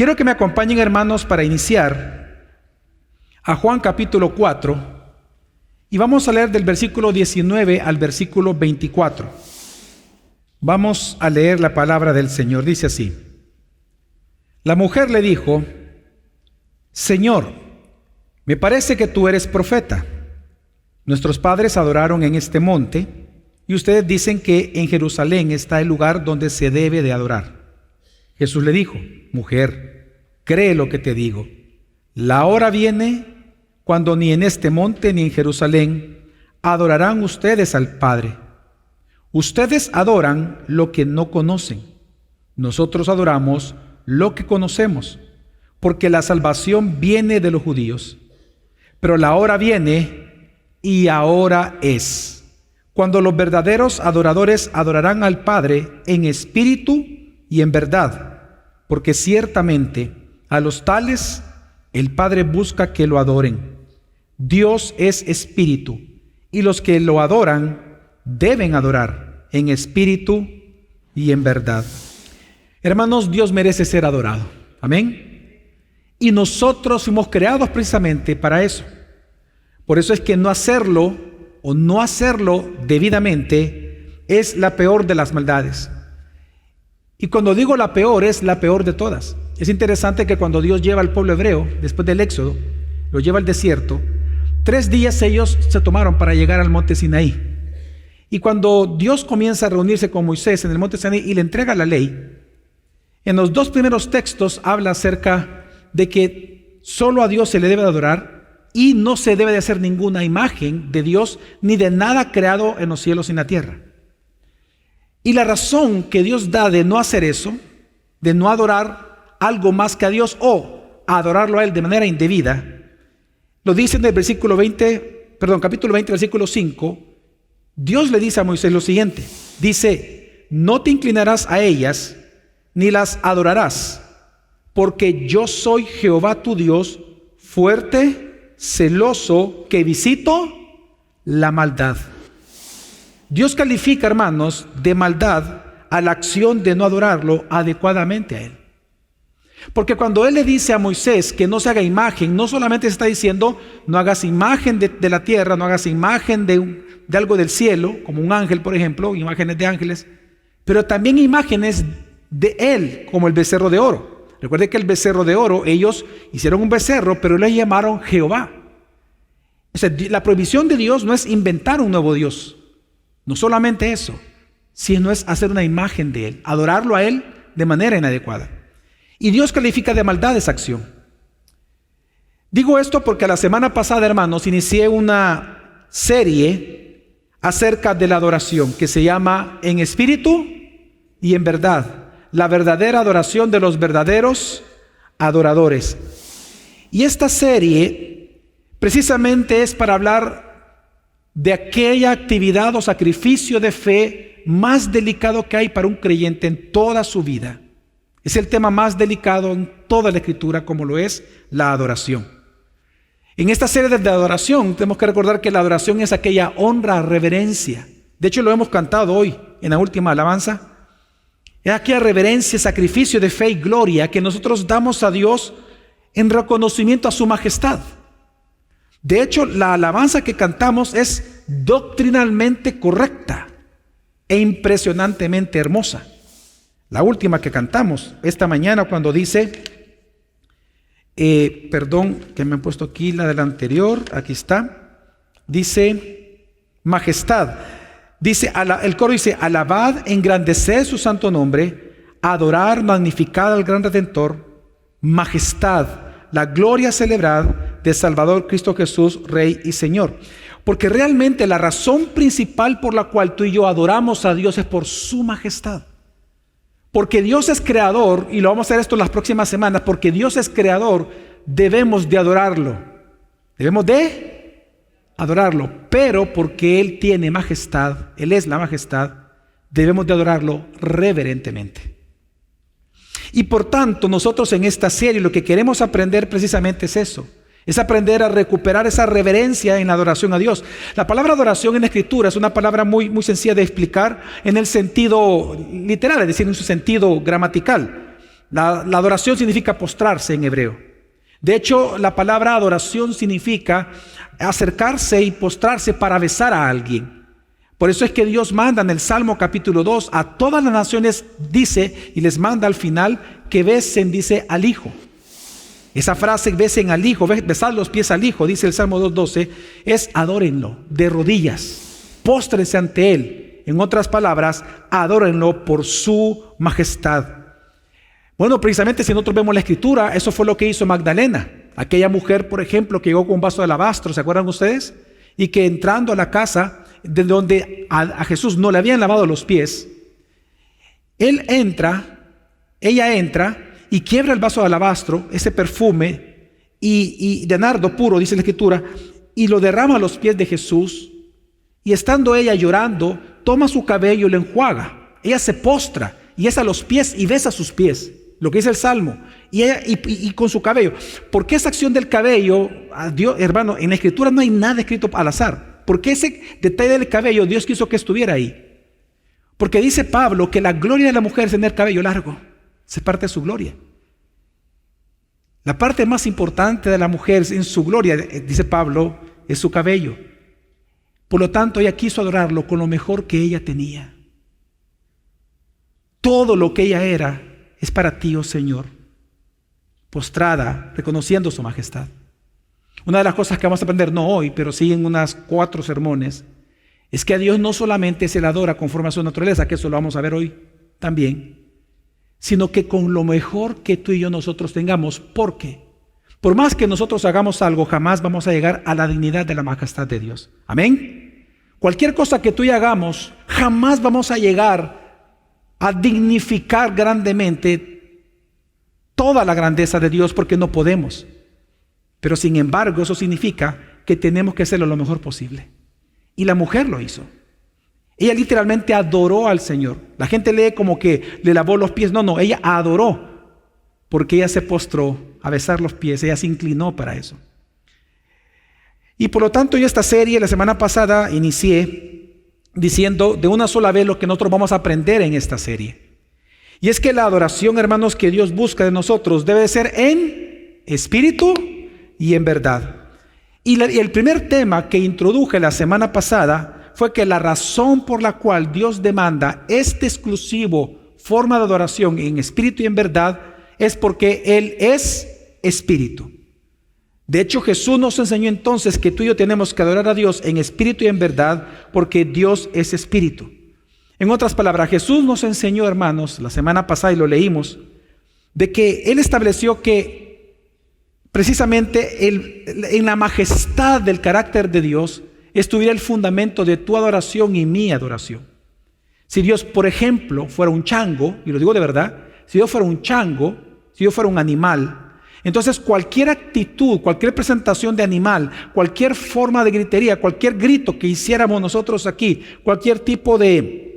Quiero que me acompañen, hermanos, para iniciar a Juan capítulo 4 y vamos a leer del versículo 19 al versículo 24. Vamos a leer la palabra del Señor. Dice así: La mujer le dijo: Señor, me parece que tú eres profeta. Nuestros padres adoraron en este monte y ustedes dicen que en Jerusalén está el lugar donde se debe de adorar. Jesús le dijo: Mujer, cree lo que te digo. La hora viene cuando ni en este monte ni en Jerusalén adorarán ustedes al Padre. Ustedes adoran lo que no conocen. Nosotros adoramos lo que conocemos, porque la salvación viene de los judíos. Pero la hora viene y ahora es, cuando los verdaderos adoradores adorarán al Padre en espíritu y en verdad, porque ciertamente a los tales el Padre busca que lo adoren. Dios es espíritu, y los que lo adoran deben adorar en espíritu y en verdad. Hermanos, Dios merece ser adorado. Amén. Y nosotros fuimos creados precisamente para eso. Por eso es que no hacerlo o no hacerlo debidamente es la peor de las maldades. Y cuando digo la peor, es la peor de todas. Es interesante que cuando Dios lleva al pueblo hebreo, después del Éxodo, lo lleva al desierto, 3 días ellos se tomaron para llegar al monte Sinaí. Y cuando Dios comienza a reunirse con Moisés en el monte Sinaí y le entrega la ley, en los 2 primeros textos habla acerca de que solo a Dios se le debe adorar y no se debe de hacer ninguna imagen de Dios ni de nada creado en los cielos y en la tierra. Y la razón que Dios da de no hacer eso, de no adorar algo más que a Dios o adorarlo a Él de manera indebida, lo dice en el capítulo 20, versículo 5. Dios le dice a Moisés lo siguiente, dice: no te inclinarás a ellas ni las adorarás, porque yo soy Jehová tu Dios, fuerte, celoso, que visito la maldad. Dios califica, hermanos, de maldad a la acción de no adorarlo adecuadamente a Él. Porque cuando Él le dice a Moisés que no se haga imagen, no solamente se está diciendo no hagas imagen de la tierra, no hagas imagen de algo del cielo, como un ángel, por ejemplo, imágenes de ángeles, pero también imágenes de Él, como el becerro de oro. Recuerde que el becerro de oro, ellos hicieron un becerro, pero le llamaron Jehová. O sea, la prohibición de Dios no es inventar un nuevo Dios. No solamente eso, sino es hacer una imagen de Él, adorarlo a Él de manera inadecuada. Y Dios califica de maldad esa acción. Digo esto porque la semana pasada, hermanos, inicié una serie acerca de la adoración que se llama En Espíritu y en Verdad. La verdadera adoración de los verdaderos adoradores. Y esta serie precisamente es para hablar de aquella actividad o sacrificio de fe más delicado que hay para un creyente en toda su vida. Es el tema más delicado en toda la Escritura, como lo es la adoración. En esta serie de adoración tenemos que recordar que la adoración es aquella honra, reverencia. De hecho, lo hemos cantado hoy en la última alabanza. Es aquella reverencia, sacrificio de fe y gloria que nosotros damos a Dios en reconocimiento a su majestad. De hecho, la alabanza que cantamos es doctrinalmente correcta e impresionantemente hermosa. La última que cantamos esta mañana cuando dice, que me han puesto aquí la de la anterior, aquí está, dice majestad. Dice, el coro dice: alabad, engrandeced su santo nombre, adorar, magnificar al gran Redentor, majestad, la gloria celebrad de Salvador Cristo Jesús, Rey y Señor. Porque realmente la razón principal por la cual tú y yo adoramos a Dios es por su majestad. Porque Dios es creador, y lo vamos a hacer esto en las próximas semanas, porque Dios es creador, debemos de adorarlo. Debemos de adorarlo, pero porque Él tiene majestad, Él es la majestad, debemos de adorarlo reverentemente. Y por tanto, nosotros en esta serie lo que queremos aprender precisamente es eso. Es aprender a recuperar esa reverencia en la adoración a Dios. La palabra adoración en la Escritura es una palabra muy sencilla de explicar en el sentido literal, es decir, en su sentido gramatical. La adoración significa postrarse en hebreo. De hecho, la palabra adoración significa acercarse y postrarse para besar a alguien. Por eso es que Dios manda en el Salmo capítulo 2 a todas las naciones, dice, y les manda al final que besen, dice, al Hijo. Esa frase, besen al Hijo, besad los pies al Hijo, dice el Salmo 2:12, es adórenlo de rodillas, póstrense ante Él. En otras palabras, adórenlo por su majestad. Bueno, precisamente si nosotros vemos la Escritura, eso fue lo que hizo Magdalena. Aquella mujer, por ejemplo, que llegó con un vaso de alabastro, ¿se acuerdan ustedes? Y que entrando a la casa de donde a Jesús no le habían lavado los pies, ella entra y quiebra el vaso de alabastro, ese perfume y de nardo puro, dice la Escritura, y lo derrama a los pies de Jesús. Y estando ella llorando, toma su cabello y lo enjuaga. Ella se postra y es a los pies y besa sus pies, lo que dice el Salmo, y con su cabello. ¿Por qué esa acción del cabello? Dios, hermano, en la Escritura no hay nada escrito al azar. ¿Por qué ese detalle del cabello Dios quiso que estuviera ahí? Porque dice Pablo que la gloria de la mujer es tener cabello largo. Es parte de su gloria. La parte más importante de la mujer en su gloria, dice Pablo, es su cabello. Por lo tanto, ella quiso adorarlo con lo mejor que ella tenía. Todo lo que ella era es para ti, oh Señor, postrada, reconociendo su majestad. Una de las cosas que vamos a aprender, no hoy, pero sí en unas 4 sermones, es que a Dios no solamente se le adora conforme a su naturaleza, que eso lo vamos a ver hoy también, sino que con lo mejor que tú y yo nosotros tengamos, porque por más que nosotros hagamos algo, jamás vamos a llegar a la dignidad de la majestad de Dios. Amén. Cualquier cosa que tú y yo hagamos, jamás vamos a llegar a dignificar grandemente toda la grandeza de Dios, porque no podemos. Pero sin embargo, eso significa que tenemos que hacerlo lo mejor posible. Y la mujer lo hizo. Ella literalmente adoró al Señor. La gente lee como que le lavó los pies. No, ella adoró, porque ella se postró a besar los pies. Ella se inclinó para eso. Y por lo tanto, yo esta serie, la semana pasada, inicié diciendo de una sola vez lo que nosotros vamos a aprender en esta serie. Y es que la adoración, hermanos, que Dios busca de nosotros debe ser en espíritu y en verdad. Y el primer tema que introduje la semana pasada fue que la razón por la cual Dios demanda este exclusivo forma de adoración en espíritu y en verdad es porque Él es espíritu. De hecho, Jesús nos enseñó entonces que tú y yo tenemos que adorar a Dios en espíritu y en verdad, porque Dios es espíritu. En otras palabras, Jesús nos enseñó, hermanos, la semana pasada y lo leímos, de que Él estableció que precisamente en la majestad del carácter de Dios estuviera el fundamento de tu adoración y mi adoración. Si Dios, por ejemplo, fuera un chango, y lo digo de verdad, si Dios fuera un chango, si Dios fuera un animal, entonces cualquier actitud, cualquier presentación de animal, cualquier forma de gritería, cualquier grito que hiciéramos nosotros aquí, cualquier tipo de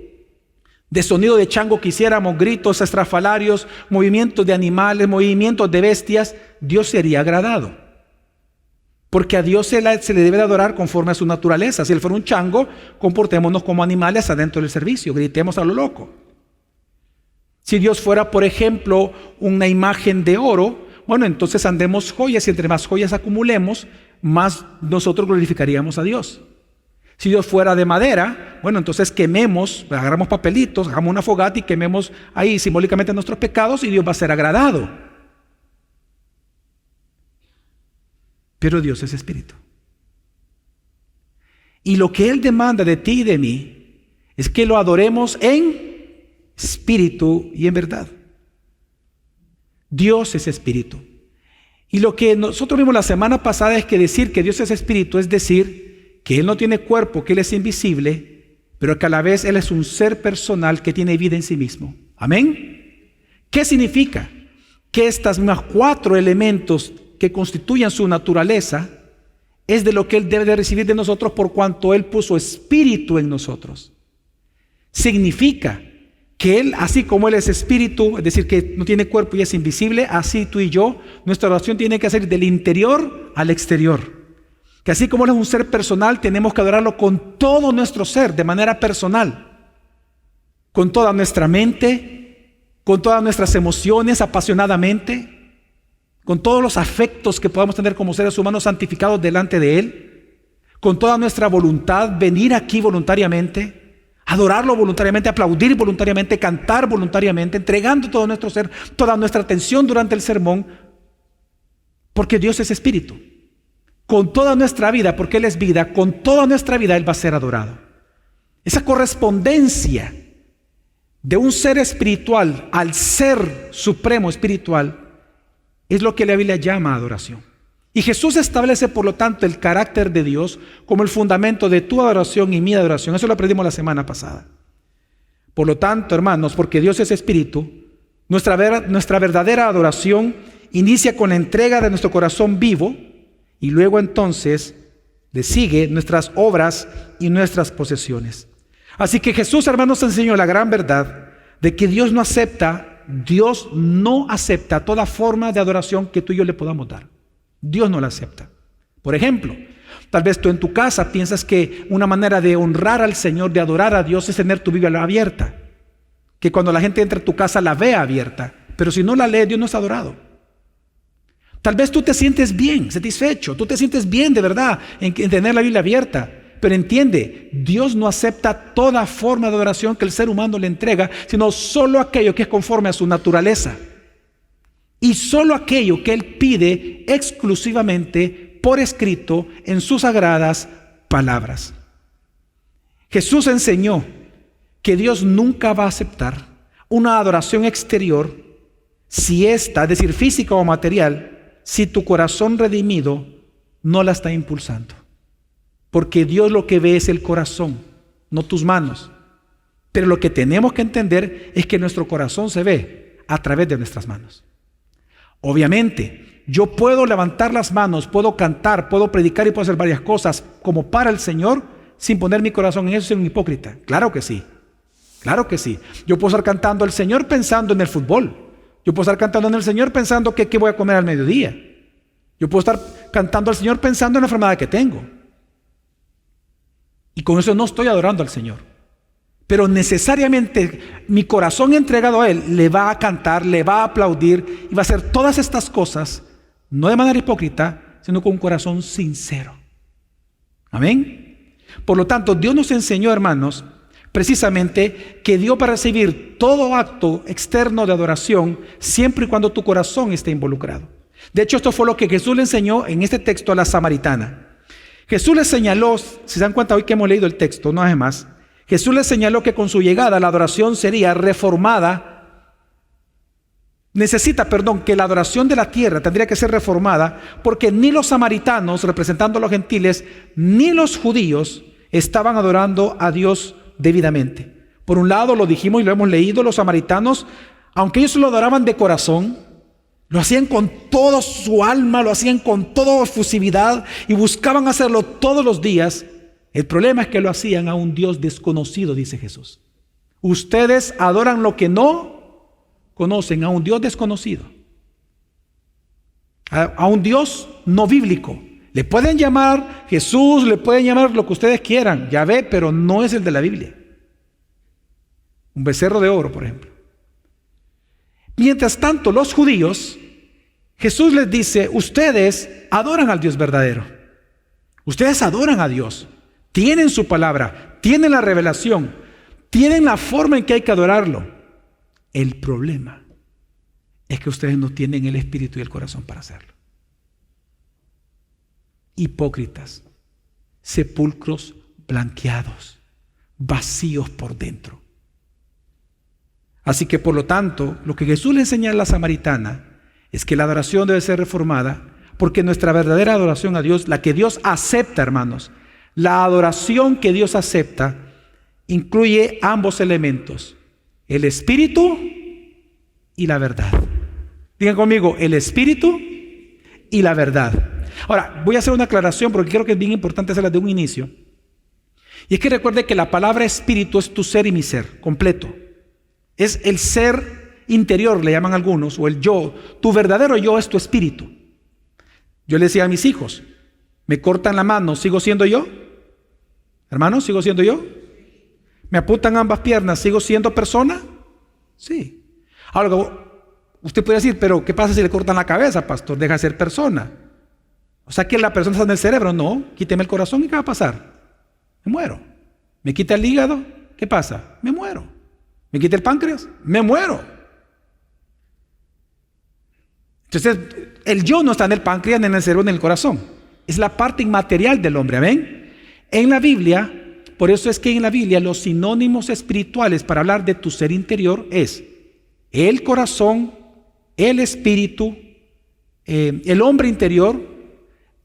sonido de chango que hiciéramos, gritos estrafalarios, movimientos de animales, movimientos de bestias, Dios sería agradado. Porque a Dios se le debe de adorar conforme a su naturaleza. Si Él fuera un chango, comportémonos como animales adentro del servicio, gritemos a lo loco. Si Dios fuera, por ejemplo, una imagen de oro, bueno, entonces andemos joyas, y entre más joyas acumulemos, más nosotros glorificaríamos a Dios. Si Dios fuera de madera, bueno, entonces quememos, agarramos papelitos, hagamos una fogata y quememos ahí simbólicamente nuestros pecados y Dios va a ser agradado. Pero Dios es espíritu. Y lo que Él demanda de ti y de mí es que lo adoremos en espíritu y en verdad. Dios es espíritu. Y lo que nosotros vimos la semana pasada es que decir que Dios es espíritu es decir que Él no tiene cuerpo, que Él es invisible, pero que a la vez Él es un ser personal que tiene vida en sí mismo. ¿Amén? ¿Qué significa? Que estas mismas 4 elementos que constituyen su naturaleza es de lo que Él debe de recibir de nosotros por cuanto Él puso espíritu en nosotros. Significa que Él, así como Él es espíritu, es decir, que no tiene cuerpo y es invisible, así tú y yo, nuestra oración tiene que ser del interior al exterior. Que así como Él es un ser personal, tenemos que adorarlo con todo nuestro ser, de manera personal. Con toda nuestra mente, con todas nuestras emociones apasionadamente, con todos los afectos que podamos tener como seres humanos santificados delante de Él, con toda nuestra voluntad, venir aquí voluntariamente, adorarlo voluntariamente, aplaudir voluntariamente, cantar voluntariamente, entregando todo nuestro ser, toda nuestra atención durante el sermón, porque Dios es espíritu. Con toda nuestra vida, porque Él es vida, con toda nuestra vida Él va a ser adorado. Esa correspondencia de un ser espiritual al ser supremo espiritual es lo que la Biblia llama adoración. Y Jesús establece, por lo tanto, el carácter de Dios como el fundamento de tu adoración y mi adoración. Eso lo aprendimos la semana pasada. Por lo tanto, hermanos, porque Dios es espíritu, nuestra verdadera adoración inicia con la entrega de nuestro corazón vivo, y luego entonces le sigue nuestras obras y nuestras posesiones. Así que Jesús, hermanos, enseñó la gran verdad de que Dios no acepta toda forma de adoración que tú y yo le podamos dar. Dios no la acepta. Por ejemplo, tal vez tú en tu casa piensas que una manera de honrar al Señor, de adorar a Dios, es tener tu Biblia abierta. Que cuando la gente entra a tu casa la vea abierta. Pero si no la lee, Dios no es adorado. Tal vez tú te sientes bien, satisfecho, tú te sientes bien de verdad en tener la Biblia abierta, pero entiende, Dios no acepta toda forma de adoración que el ser humano le entrega, sino solo aquello que es conforme a su naturaleza y solo aquello que Él pide exclusivamente por escrito en sus sagradas palabras. Jesús enseñó que Dios nunca va a aceptar una adoración exterior si esta, es decir, física o material, si tu corazón redimido no la está impulsando. Porque Dios lo que ve es el corazón, no tus manos. Pero lo que tenemos que entender es que nuestro corazón se ve a través de nuestras manos. Obviamente, yo puedo levantar las manos, puedo cantar, puedo predicar y puedo hacer varias cosas como para el Señor sin poner mi corazón en eso, ser un hipócrita. Claro que sí. Claro que sí. Yo puedo estar cantando al Señor pensando en el fútbol. Yo puedo estar cantando en el Señor pensando que qué voy a comer al mediodía. Yo puedo estar cantando al Señor pensando en la enfermedad que tengo. Y con eso no estoy adorando al Señor. Pero necesariamente mi corazón entregado a Él le va a cantar, le va a aplaudir y va a hacer todas estas cosas, no de manera hipócrita, sino con un corazón sincero. Amén. Por lo tanto, Dios nos enseñó, hermanos, precisamente que dio para recibir todo acto externo de adoración siempre y cuando tu corazón esté involucrado. De hecho, esto fue lo que Jesús le enseñó en este texto a la samaritana. Jesús le señaló, si se dan cuenta hoy que hemos leído el texto, no es más, Jesús le señaló que con su llegada la adoración sería reformada. Que la adoración de la tierra tendría que ser reformada porque ni los samaritanos, representando a los gentiles, ni los judíos estaban adorando a Dios debidamente. Por un lado, lo dijimos y lo hemos leído, los samaritanos, aunque ellos lo adoraban de corazón, lo hacían con toda su alma, lo hacían con toda efusividad y buscaban hacerlo todos los días. El problema es que lo hacían a un Dios desconocido, dice Jesús. Ustedes adoran lo que no conocen, a un Dios desconocido, a un Dios no bíblico. Le pueden llamar Jesús, le pueden llamar lo que ustedes quieran, Yahvé, pero no es el de la Biblia. Un becerro de oro, por ejemplo. Mientras tanto, los judíos, Jesús les dice, ustedes adoran al Dios verdadero. Ustedes adoran a Dios. Tienen su palabra, tienen la revelación, tienen la forma en que hay que adorarlo. El problema es que ustedes no tienen el espíritu y el corazón para hacerlo. Hipócritas, sepulcros blanqueados, vacíos por dentro. Así que por lo tanto, lo que Jesús le enseña a la samaritana es que la adoración debe ser reformada, porque nuestra verdadera adoración a Dios, la que Dios acepta, hermanos, la adoración que Dios acepta incluye ambos elementos, el espíritu y la verdad. Digan conmigo, el espíritu y la verdad. Ahora, voy a hacer una aclaración porque creo que es bien importante hacerla de un inicio. Y es que recuerde que la palabra espíritu es tu ser y mi ser, completo. Es el ser interior, le llaman algunos, o el yo. Tu verdadero yo es tu espíritu. Yo le decía a mis hijos, me cortan la mano, ¿sigo siendo yo? Hermanos, ¿sigo siendo yo? ¿Me apuntan ambas piernas, sigo siendo persona? Sí. Algo, usted puede decir, pero ¿qué pasa si le cortan la cabeza, pastor? Deja de ser persona. O sea que la persona está en el cerebro. No, quíteme el corazón y ¿qué va a pasar? Me muero. ¿Me quita el hígado? ¿Qué pasa? Me muero. ¿Me quita el páncreas? Me muero. Entonces, el yo no está en el páncreas, ni en el cerebro, ni en el corazón. Es la parte inmaterial del hombre. ¿Amén? En la Biblia, por eso es que en la Biblia los sinónimos espirituales para hablar de tu ser interior es el corazón, el espíritu, el hombre interior.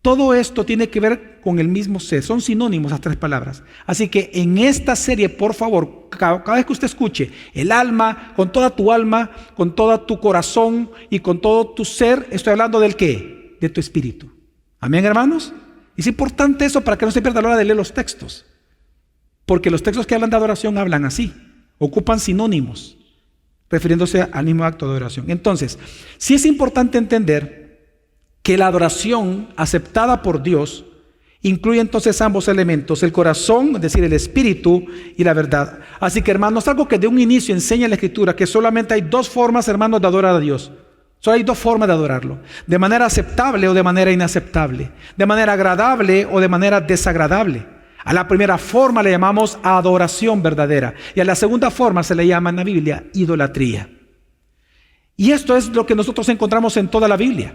Todo esto tiene que ver con el mismo ser. Son sinónimos las tres palabras. Así que en esta serie, por favor, cada vez que usted escuche el alma, con toda tu alma, con todo tu corazón y con todo tu ser, estoy hablando del ¿qué? De tu espíritu. Amén, hermanos. Es importante eso para que no se pierda la hora de leer los textos. Porque los textos que hablan de adoración hablan así. Ocupan sinónimos, refiriéndose al mismo acto de adoración. Entonces, sí es importante entender que la adoración aceptada por Dios incluye entonces ambos elementos, el corazón, es decir, el espíritu y la verdad. Así que, hermanos, algo que de un inicio enseña la Escritura, que solamente hay dos formas, hermanos, de adorar a Dios. Solo hay dos formas de adorarlo: de manera aceptable o de manera inaceptable, de manera agradable o de manera desagradable. A la primera forma le llamamos adoración verdadera y a la segunda forma se le llama en la Biblia idolatría. Y esto es lo que nosotros encontramos en toda la Biblia.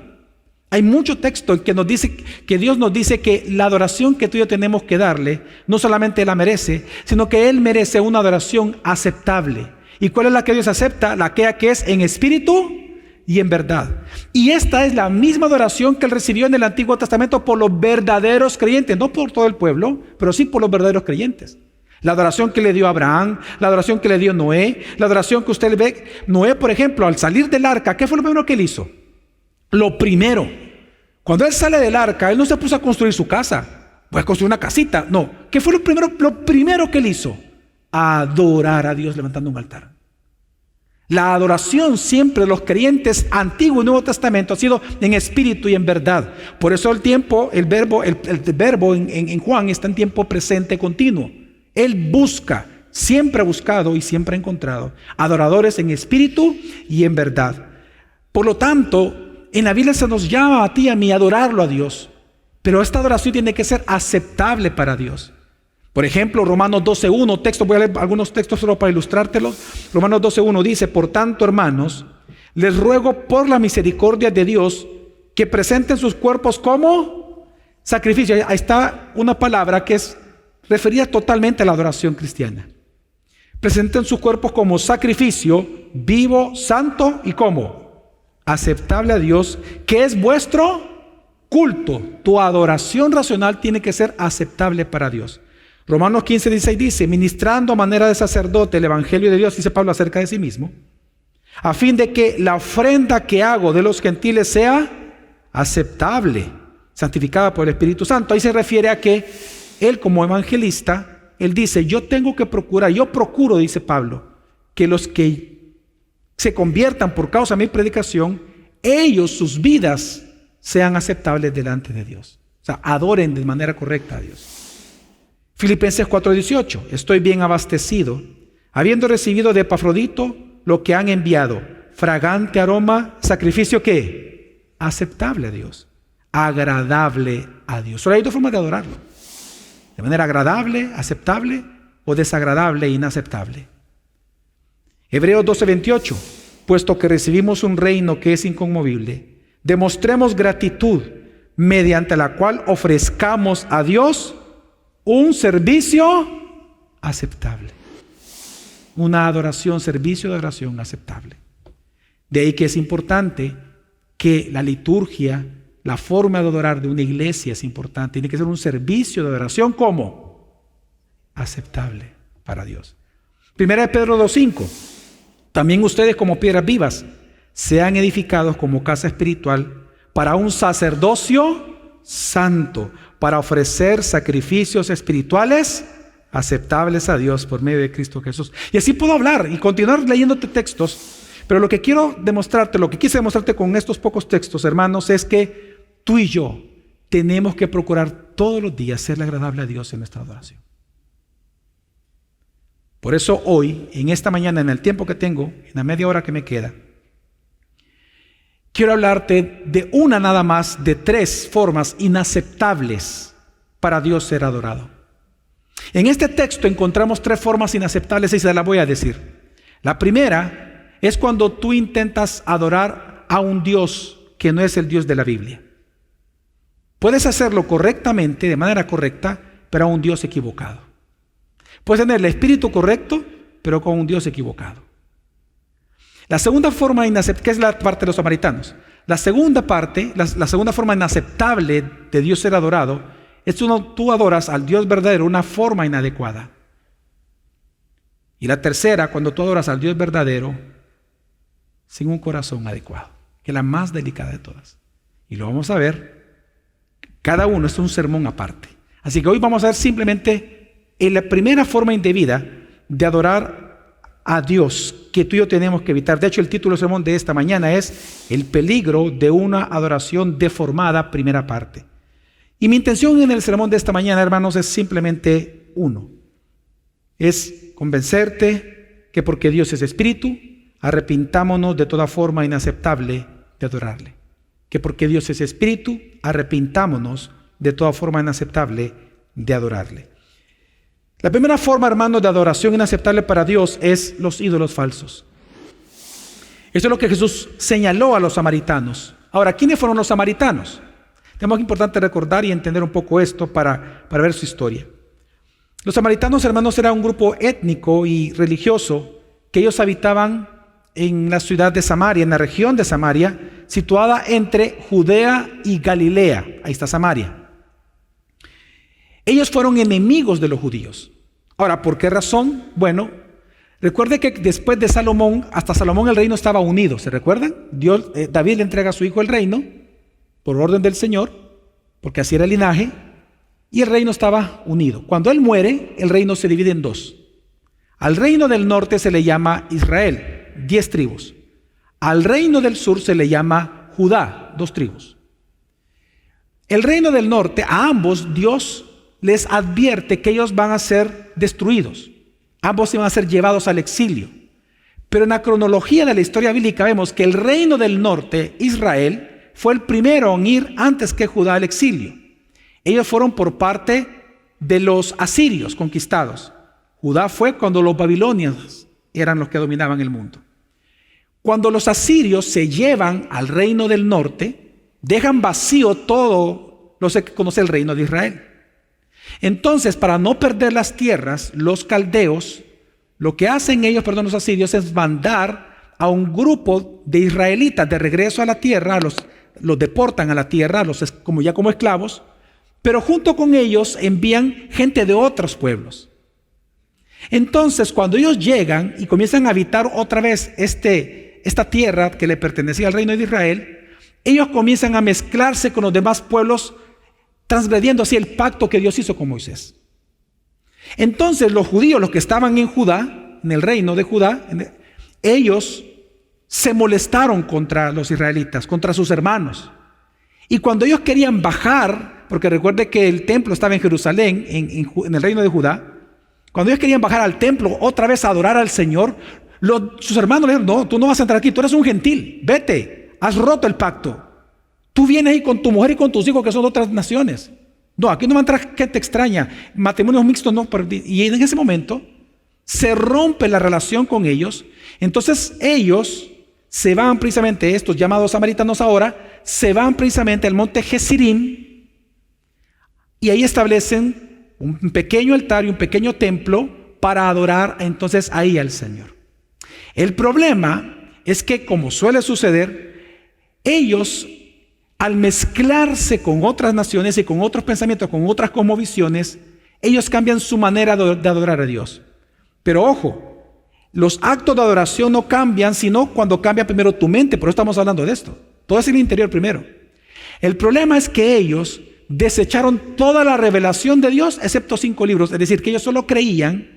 Hay mucho texto que nos dice, que Dios nos dice que la adoración que tú y yo tenemos que darle, no solamente la merece, sino que Él merece una adoración aceptable. ¿Y cuál es la que Dios acepta? La que es en espíritu y en verdad. Y esta es la misma adoración que Él recibió en el Antiguo Testamento por los verdaderos creyentes, no por todo el pueblo, pero sí por los verdaderos creyentes. La adoración que le dio a Abraham, la adoración que le dio Noé, la adoración que usted ve. Noé, por ejemplo, al salir del arca, ¿qué fue lo primero que él hizo? Lo primero, cuando él sale del arca, él no se puso a construir su casa, voy a construir una casita. No, ¿qué fue lo primero que él hizo? Adorar a Dios levantando un altar. La adoración siempre de los creyentes Antiguo y Nuevo Testamento ha sido en espíritu y en verdad. Por eso el verbo en Juan está en tiempo presente continuo. Él busca, siempre ha buscado y siempre ha encontrado adoradores en espíritu y en verdad. Por lo tanto, en la Biblia se nos llama a ti y a mí a adorarlo a Dios, pero esta adoración tiene que ser aceptable para Dios. Por ejemplo, Romanos 12:1, voy a leer algunos textos solo para ilustrártelos. Romanos 12:1 dice: por tanto, hermanos, les ruego por la misericordia de Dios que presenten sus cuerpos como sacrificio. Ahí está una palabra que es referida totalmente a la adoración cristiana. Presenten sus cuerpos como sacrificio vivo, santo y como aceptable a Dios, que es vuestro culto. Tu adoración racional tiene que ser aceptable para Dios. Romanos 15:16 dice: ministrando a manera de sacerdote el evangelio de Dios, dice Pablo acerca de sí mismo, a fin de que la ofrenda que hago de los gentiles sea aceptable, santificada por el Espíritu Santo. Ahí se refiere a que él, como evangelista, él dice: yo procuro, dice Pablo, que los que se conviertan por causa de mi predicación, ellos, sus vidas, sean aceptables delante de Dios. O sea, adoren de manera correcta a Dios. Filipenses 4:18: estoy bien abastecido, habiendo recibido de Epafrodito lo que han enviado, fragante aroma, sacrificio ¿qué? Aceptable a Dios, agradable a Dios. Solo hay dos formas de adorarlo: de manera agradable, aceptable, o desagradable e inaceptable. Hebreos 12:28: puesto que recibimos un reino que es inconmovible, demostremos gratitud, mediante la cual ofrezcamos a Dios un servicio aceptable. Una adoración, servicio de adoración aceptable. De ahí que es importante que la liturgia, la forma de adorar de una iglesia es importante. Tiene que ser un servicio de adoración como aceptable para Dios. Primera de Pedro 2:5: también ustedes, como piedras vivas, sean edificados como casa espiritual para un sacerdocio santo, para ofrecer sacrificios espirituales aceptables a Dios por medio de Cristo Jesús. Y así puedo hablar y continuar leyéndote textos, pero lo que quise demostrarte con estos pocos textos, hermanos, es que tú y yo tenemos que procurar todos los días serle agradable a Dios en nuestra adoración. Por eso hoy, en esta mañana, en el tiempo que tengo, en la media hora que me queda, quiero hablarte de una nada más de 3 formas inaceptables para Dios ser adorado. En este texto encontramos 3 formas inaceptables y se las voy a decir. La primera es cuando tú intentas adorar a un Dios que no es el Dios de la Biblia. Puedes hacerlo correctamente, de manera correcta, pero a un Dios equivocado. Puedes tener el espíritu correcto, pero con un Dios equivocado. La segunda forma inaceptable, que es la parte de los samaritanos. La segunda parte, la segunda forma inaceptable de Dios ser adorado, es cuando tú adoras al Dios verdadero de una forma inadecuada. Y la tercera, cuando tú adoras al Dios verdadero sin un corazón adecuado, que es la más delicada de todas. Y lo vamos a ver. Cada uno es un sermón aparte. Así que hoy vamos a ver simplemente en la primera forma indebida de adorar a Dios que tú y yo tenemos que evitar. De hecho, el título del sermón de esta mañana es El peligro de una adoración deformada, primera parte. Y mi intención en el sermón de esta mañana, hermanos, es simplemente uno. Es convencerte que porque Dios es espíritu, arrepintámonos de toda forma inaceptable de adorarle. Que porque Dios es espíritu, arrepintámonos de toda forma inaceptable de adorarle. La primera forma, hermanos, de adoración inaceptable para Dios es los ídolos falsos. Esto es lo que Jesús señaló a los samaritanos. Ahora, ¿quiénes fueron los samaritanos? Es muy importante recordar y entender un poco esto para ver su historia. Los samaritanos, hermanos, era un grupo étnico y religioso que ellos habitaban en la ciudad de Samaria, en la región de Samaria, situada entre Judea y Galilea. Ahí está Samaria. Ellos fueron enemigos de los judíos. Ahora, ¿por qué razón? Bueno, recuerde que después de Salomón, hasta Salomón el reino estaba unido. ¿Se recuerdan? David le entrega a su hijo el reino por orden del Señor, porque así era el linaje, y el reino estaba unido. Cuando él muere, el reino se divide en 2. Al reino del norte se le llama Israel, 10 tribus. Al reino del sur se le llama Judá, 2 tribus. El reino del norte, a ambos Dios les advierte que ellos van a ser destruidos. Ambos se van a ser llevados al exilio. Pero en la cronología de la historia bíblica vemos que el reino del norte, Israel, fue el primero en ir antes que Judá al exilio. Ellos fueron por parte de los asirios conquistados. Judá fue cuando los babilonios eran los que dominaban el mundo. Cuando los asirios se llevan al reino del norte, dejan vacío todo lo que conoce el reino de Israel. Entonces, para no perder las tierras, los caldeos, lo que hacen ellos, los asirios, es mandar a un grupo de israelitas de regreso a la tierra, los deportan a la tierra, como esclavos, pero junto con ellos envían gente de otros pueblos. Entonces, cuando ellos llegan y comienzan a habitar otra vez esta tierra que le pertenecía al reino de Israel, ellos comienzan a mezclarse con los demás pueblos, transgrediendo así el pacto que Dios hizo con Moisés. Entonces los judíos, los que estaban en Judá, en el reino de Judá, ellos se molestaron contra los israelitas, contra sus hermanos. Y cuando ellos querían bajar, porque recuerde que el templo estaba en Jerusalén, en el reino de Judá, cuando ellos querían bajar al templo otra vez a adorar al Señor, sus hermanos le dijeron: no, tú no vas a entrar aquí, tú eres un gentil, vete, has roto el pacto. Tú vienes ahí con tu mujer y con tus hijos que son de otras naciones. No, aquí no va a entrar gente extraña, matrimonios mixtos no. Y en ese momento se rompe la relación con ellos. Entonces ellos se van precisamente, estos llamados samaritanos ahora, se van precisamente al monte Gerizim y ahí establecen un pequeño altar y un pequeño templo para adorar entonces ahí al Señor. El problema es que, como suele suceder, ellos, al mezclarse con otras naciones y con otros pensamientos, con otras cosmovisiones, ellos cambian su manera de adorar a Dios. Pero ojo, los actos de adoración no cambian sino cuando cambia primero tu mente. Por eso estamos hablando de esto. Todo es el interior primero. El problema es que ellos desecharon toda la revelación de Dios excepto 5 libros. Es decir, que ellos solo creían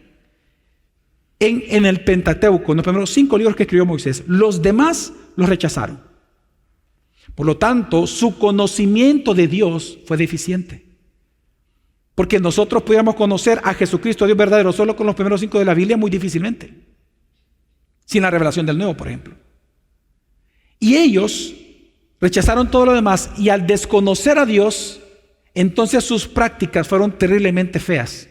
en el Pentateuco, en los primeros 5 libros que escribió Moisés. Los demás los rechazaron. Por lo tanto, su conocimiento de Dios fue deficiente. Porque nosotros pudiéramos conocer a Jesucristo, Dios verdadero, solo con los primeros 5 de la Biblia, muy difícilmente. Sin la revelación del Nuevo, por ejemplo. Y ellos rechazaron todo lo demás, y al desconocer a Dios, entonces sus prácticas fueron terriblemente feas,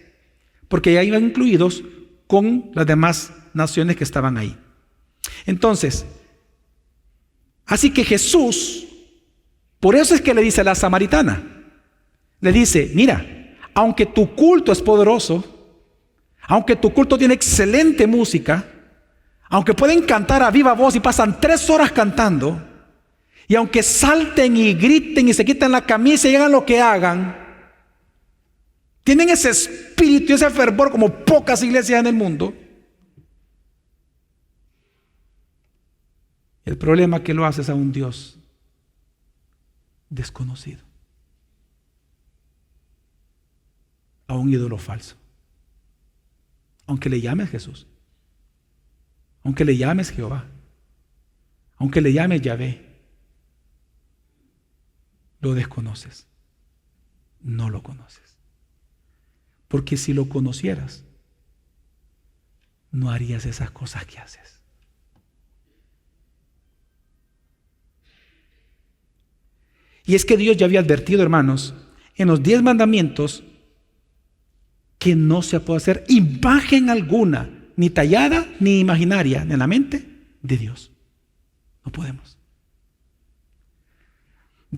porque ya iban incluidos con las demás naciones que estaban ahí. Entonces, así que Jesús, por eso es que le dice a la samaritana, le dice, mira, aunque tu culto es poderoso, aunque tu culto tiene excelente música, aunque pueden cantar a viva voz y pasan 3 horas cantando, y aunque salten y griten y se quiten la camisa y hagan lo que hagan, tienen ese espíritu y ese fervor como pocas iglesias en el mundo. El problema es que lo haces a un Dios desconocido, a un ídolo falso. Aunque le llames Jesús, aunque le llames Jehová, aunque le llames Yahvé, lo desconoces, no lo conoces. Porque si lo conocieras, no harías esas cosas que haces. Y es que Dios ya había advertido, hermanos, en los 10 mandamientos, que no se puede hacer imagen alguna, ni tallada, ni imaginaria, en la mente de Dios. No podemos.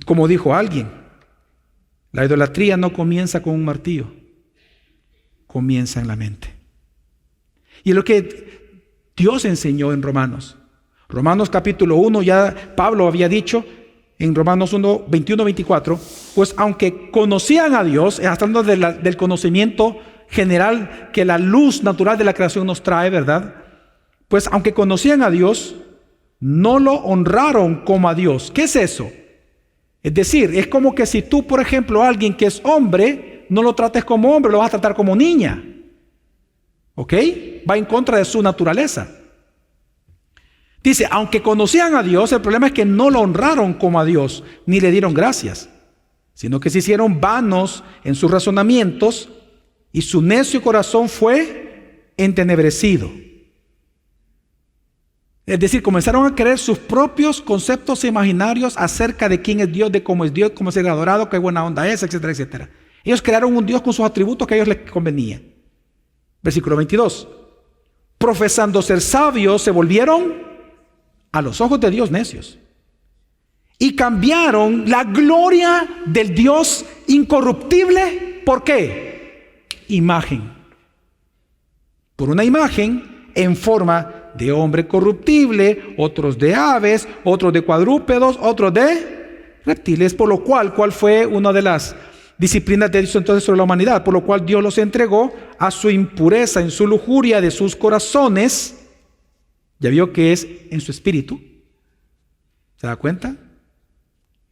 Como dijo alguien, la idolatría no comienza con un martillo, comienza en la mente. Y es lo que Dios enseñó en Romanos. Romanos capítulo 1, ya Pablo había dicho en Romanos 1, 21, 24, pues aunque conocían a Dios, hablando del conocimiento general que la luz natural de la creación nos trae, ¿verdad? Pues aunque conocían a Dios, no lo honraron como a Dios. ¿Qué es eso? Es decir, es como que si tú, por ejemplo, alguien que es hombre, no lo trates como hombre, lo vas a tratar como niña. ¿Ok? Va en contra de su naturaleza. Dice, aunque conocían a Dios, el problema es que no lo honraron como a Dios, ni le dieron gracias, sino que se hicieron vanos en sus razonamientos y su necio corazón fue entenebrecido. Es decir, comenzaron a creer sus propios conceptos imaginarios acerca de quién es Dios, de cómo es Dios, cómo ser adorado, qué buena onda es, etcétera, etcétera. Ellos crearon un Dios con sus atributos que a ellos les convenía. Versículo 22. Profesando ser sabios, se volvieron a los ojos de Dios necios. Y cambiaron la gloria del Dios incorruptible. ¿Por qué? Imagen. Por una imagen en forma de hombre corruptible, otros de aves, otros de cuadrúpedos, otros de reptiles, por lo cual, ¿cuál fue una de las disciplinas de Dios entonces sobre la humanidad? Por lo cual Dios los entregó a su impureza, en su lujuria de sus corazones. Ya vio que es en su espíritu. ¿Se da cuenta?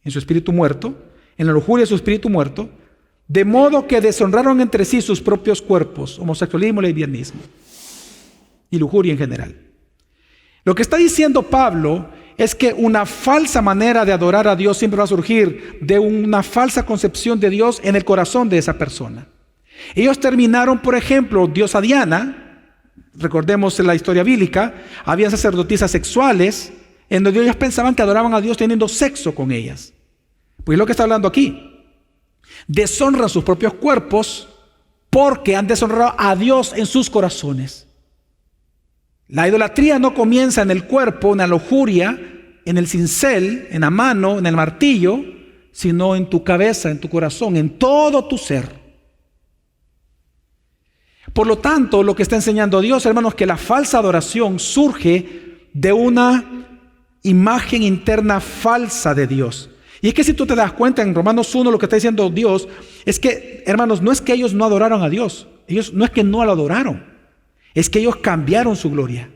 En su espíritu muerto, en la lujuria de su espíritu muerto, de modo que deshonraron entre sí sus propios cuerpos, homosexualismo, lesbianismo y lujuria en general. Lo que está diciendo Pablo es que una falsa manera de adorar a Dios siempre va a surgir de una falsa concepción de Dios en el corazón de esa persona. Ellos terminaron, por ejemplo, diosa Diana, recordemos la historia bíblica, habían sacerdotisas sexuales en donde ellos pensaban que adoraban a Dios teniendo sexo con ellas. Pues es lo que está hablando aquí. Deshonran sus propios cuerpos porque han deshonrado a Dios en sus corazones. La idolatría no comienza en el cuerpo, en la lujuria, en el cincel, en la mano, en el martillo, sino en tu cabeza, en tu corazón, en todo tu ser. Por lo tanto, lo que está enseñando Dios, hermanos, que la falsa adoración surge de una imagen interna falsa de Dios. Y es que si tú te das cuenta en Romanos 1, lo que está diciendo Dios es que, hermanos, no es que ellos no adoraron a Dios. Ellos no es que no lo adoraron. Es que ellos cambiaron su gloria.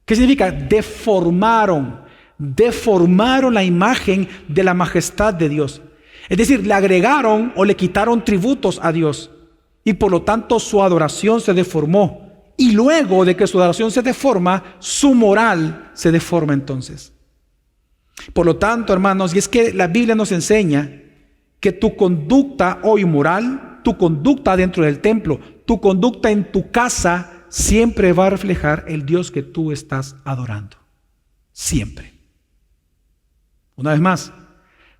¿Qué significa? Deformaron la imagen de la majestad de Dios. Es decir, le agregaron o le quitaron tributos a Dios. Y por lo tanto su adoración se deformó. Y luego de que su adoración se deforma, su moral se deforma entonces. Por lo tanto, hermanos, y es que la Biblia nos enseña que tu conducta hoy moral tu conducta dentro del templo, tu conducta en tu casa, siempre va a reflejar el Dios que tú estás adorando. Siempre. Una vez más,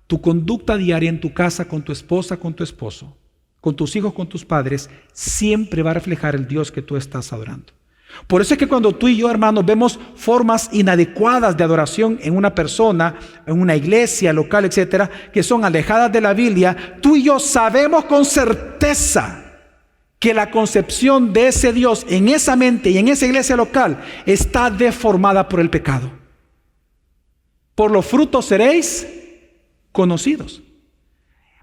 tu conducta diaria en tu casa, con tu esposa, con tu esposo, con tus hijos, con tus padres, siempre va a reflejar el Dios que tú estás adorando. Por eso es que cuando tú y yo, hermanos, vemos formas inadecuadas de adoración en una persona, en una iglesia local, etcétera, que son alejadas de la Biblia, tú y yo sabemos con certeza que la concepción de ese Dios en esa mente y en esa iglesia local está deformada por el pecado. Por los frutos seréis conocidos.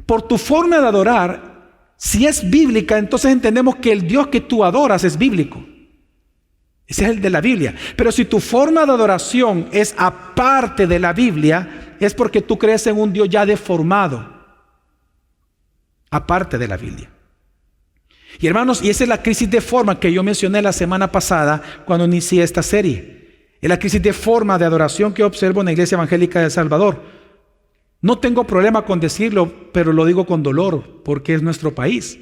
Por tu forma de adorar, si es bíblica, entonces entendemos que el Dios que tú adoras es bíblico. Ese es el de la Biblia. Pero si tu forma de adoración es aparte de la Biblia, es porque tú crees en un Dios ya deformado, aparte de la Biblia. Y hermanos, y esa es la crisis de forma que yo mencioné la semana pasada cuando inicié esta serie. Es la crisis de forma de adoración que observo en la Iglesia Evangélica de El Salvador. No tengo problema con decirlo, pero lo digo con dolor, porque es nuestro país.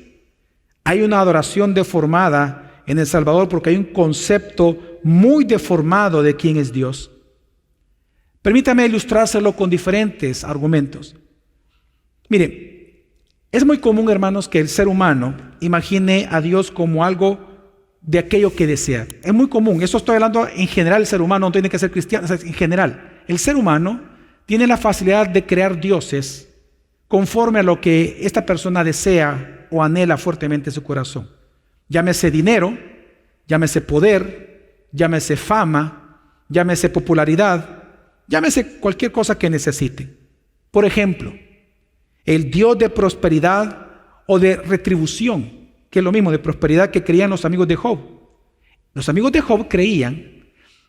Hay una adoración deformada en El Salvador porque hay un concepto muy deformado de quién es Dios. Permítame ilustrárselo con diferentes argumentos. Mire, es muy común, hermanos, que el ser humano imagine a Dios como algo de aquello que desea. Es muy común, eso estoy hablando en general, el ser humano no tiene que ser cristiano, en general. El ser humano tiene la facilidad de crear dioses conforme a lo que esta persona desea o anhela fuertemente en su corazón. Llámese dinero, llámese poder, llámese fama, llámese popularidad, llámese cualquier cosa que necesite. Por ejemplo, el Dios de prosperidad o de retribución, que es lo mismo de prosperidad que creían los amigos de Job. Los amigos de Job creían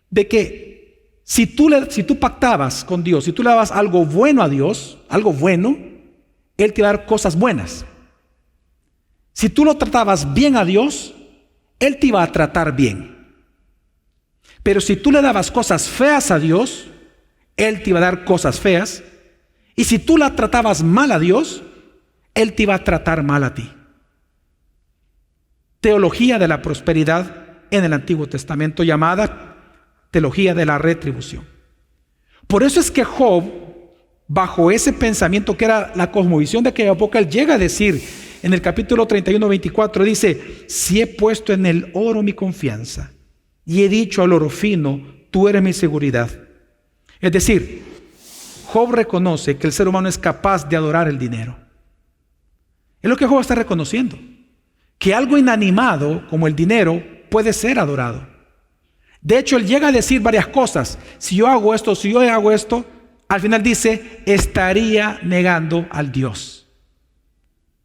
de que si tú pactabas con Dios, si tú le dabas algo bueno a Dios, algo bueno, Él te iba a dar cosas buenas. Si tú lo tratabas bien a Dios, Él te iba a tratar bien. Pero si tú le dabas cosas feas a Dios, Él te iba a dar cosas feas. Y si tú la tratabas mal a Dios, Él te iba a tratar mal a ti. Teología de la prosperidad en el Antiguo Testamento, llamada teología de la retribución. Por eso es que Job, bajo ese pensamiento que era la cosmovisión de aquella época, él llega a decir en el capítulo 31, 24, dice: si he puesto en el oro mi confianza y he dicho al oro fino, tú eres mi seguridad. Es decir, Job reconoce que el ser humano es capaz de adorar el dinero. Es lo que Job está reconociendo, que algo inanimado como el dinero puede ser adorado. De hecho, él llega a decir varias cosas. Si yo hago esto, al final dice, estaría negando al Dios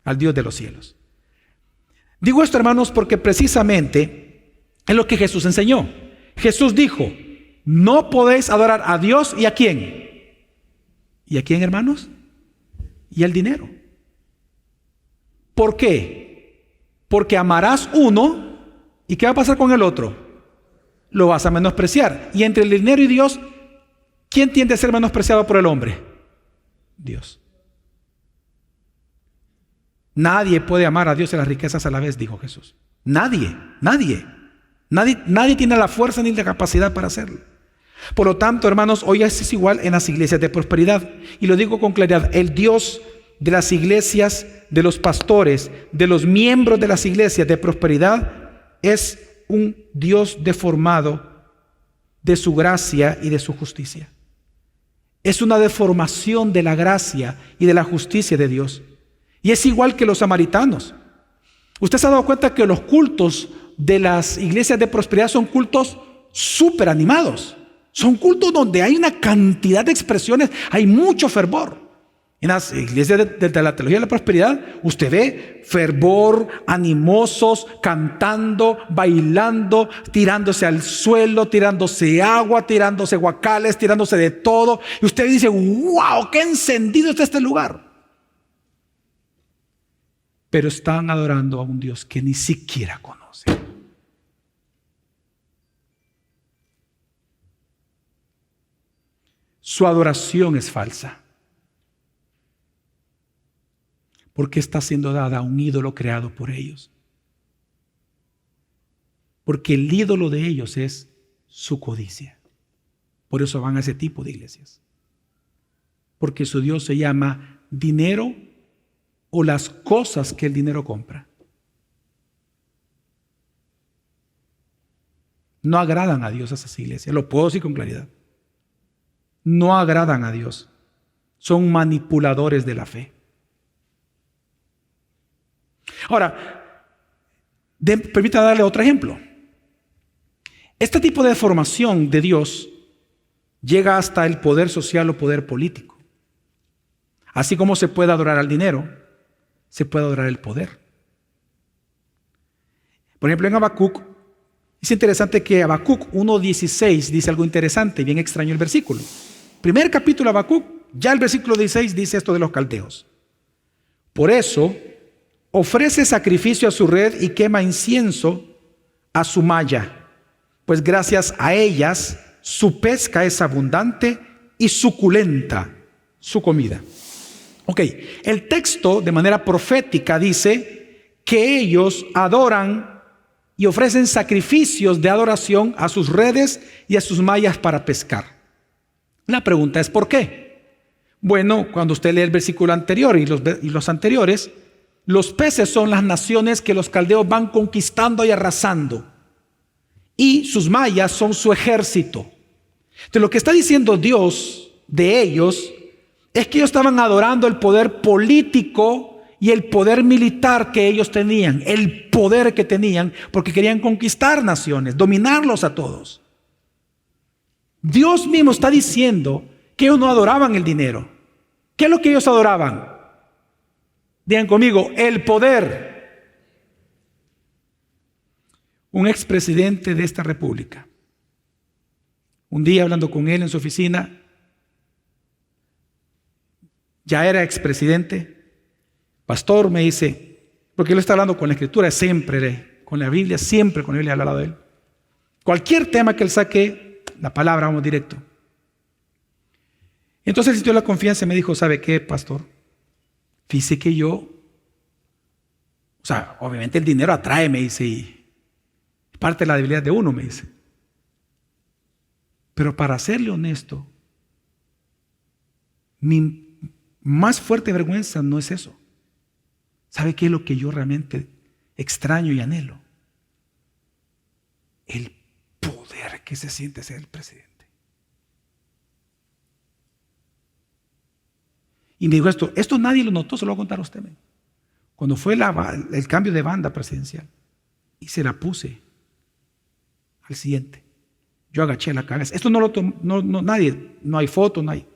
de los cielos. Digo esto, hermanos, porque precisamente es lo que Jesús enseñó. Jesús dijo: no podéis adorar a Dios y ¿a quién? ¿Y a quién, hermanos? Y al dinero. ¿Por qué? Porque amarás uno y ¿qué va a pasar con el otro? Lo vas a menospreciar. Y entre el dinero y Dios, ¿quién tiende a ser menospreciado por el hombre? Dios. Nadie puede amar a Dios y las riquezas a la vez, dijo Jesús. Nadie tiene la fuerza ni la capacidad para hacerlo. Por lo tanto, hermanos, hoy es igual en las iglesias de prosperidad. Y lo digo con claridad: el Dios de las iglesias, de los pastores, de los miembros de las iglesias de prosperidad, es un Dios deformado de su gracia y de su justicia. Es una deformación de la gracia y de la justicia de Dios. Y es igual que los samaritanos. Usted se ha dado cuenta que los cultos de las iglesias de prosperidad son cultos súper animados. Son cultos donde hay una cantidad de expresiones, hay mucho fervor. En las iglesias de la teología de la prosperidad, usted ve fervor, animosos, cantando, bailando, tirándose al suelo, tirándose agua, tirándose guacales, tirándose de todo. Y usted dice: ¡wow! ¡Qué encendido está este lugar! Pero están adorando a un Dios que ni siquiera conocen. Su adoración es falsa. Porque está siendo dada a un ídolo creado por ellos. Porque el ídolo de ellos es su codicia. Por eso van a ese tipo de iglesias. Porque su Dios se llama dinero o las cosas que el dinero compra. No agradan a Dios esas iglesias. Lo puedo decir con claridad. No agradan a Dios. Son manipuladores de la fe. Ahora, permítame darle otro ejemplo. Este tipo de formación de Dios llega hasta el poder social o poder político. Así como se puede adorar al dinero, se puede adorar el poder. Por ejemplo, en Habacuc, es interesante que Habacuc 1:16 dice algo interesante, bien extraño el versículo. Primer capítulo de Habacuc, ya el versículo 16 dice esto de los caldeos. Por eso, ofrece sacrificio a su red y quema incienso a su malla, pues gracias a ellas su pesca es abundante y suculenta su comida. Ok, el texto de manera profética dice que ellos adoran y ofrecen sacrificios de adoración a sus redes y a sus mallas para pescar. La pregunta es ¿por qué? Bueno, cuando usted lee el versículo anterior y los anteriores, los peces son las naciones que los caldeos van conquistando y arrasando. Y sus mallas son su ejército. Entonces lo que está diciendo Dios de ellos es que ellos estaban adorando el poder político y el poder militar que ellos tenían, el poder que tenían, porque querían conquistar naciones, dominarlos a todos. Dios mismo está diciendo que ellos no adoraban el dinero. ¿Qué es lo que ellos adoraban? Digan conmigo, el poder. Un expresidente de esta república, un día hablando con él en su oficina, ya era expresidente, pastor, me dice, porque él está hablando con la escritura, siempre, con la Biblia, siempre con la Biblia al lado de él. Cualquier tema que él saque, la palabra, vamos directo. Entonces él sintió la confianza y me dijo, ¿sabe qué, pastor? Fíjese que yo, obviamente el dinero atrae, me dice, y parte de la debilidad de uno, me dice. Pero para serle honesto, mi más fuerte vergüenza no es eso. ¿Sabe qué es lo que yo realmente extraño y anhelo? El poder que se siente ser el presidente. Y me dijo esto nadie lo notó, se lo voy a contar a usted. Cuando fue el cambio de banda presidencial, y se la puse al siguiente. Yo agaché la cabeza. Esto no lo tomó, nadie, no hay foto, no hay.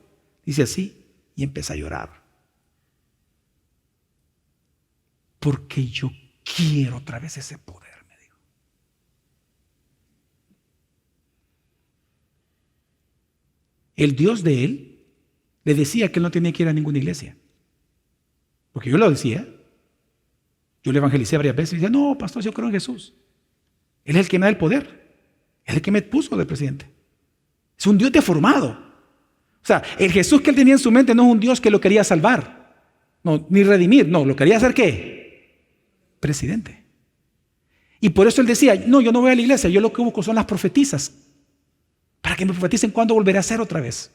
Dice así, y empecé a llorar. Porque yo quiero otra vez ese poder, me dijo. El Dios de él le decía que él no tenía que ir a ninguna iglesia. Porque yo lo decía. Yo le evangelicé varias veces y decía, no, pastor, yo creo en Jesús. Él es el que me da el poder. Él es el que me puso de presidente. Es un Dios deformado. O sea, el Jesús que él tenía en su mente no es un Dios que lo quería salvar. No, ni redimir. No, lo quería hacer ¿qué? Presidente. Y por eso él decía, no, yo no voy a la iglesia. Yo lo que busco son las profetizas. Para que me profeticen cuándo volveré a ser otra vez.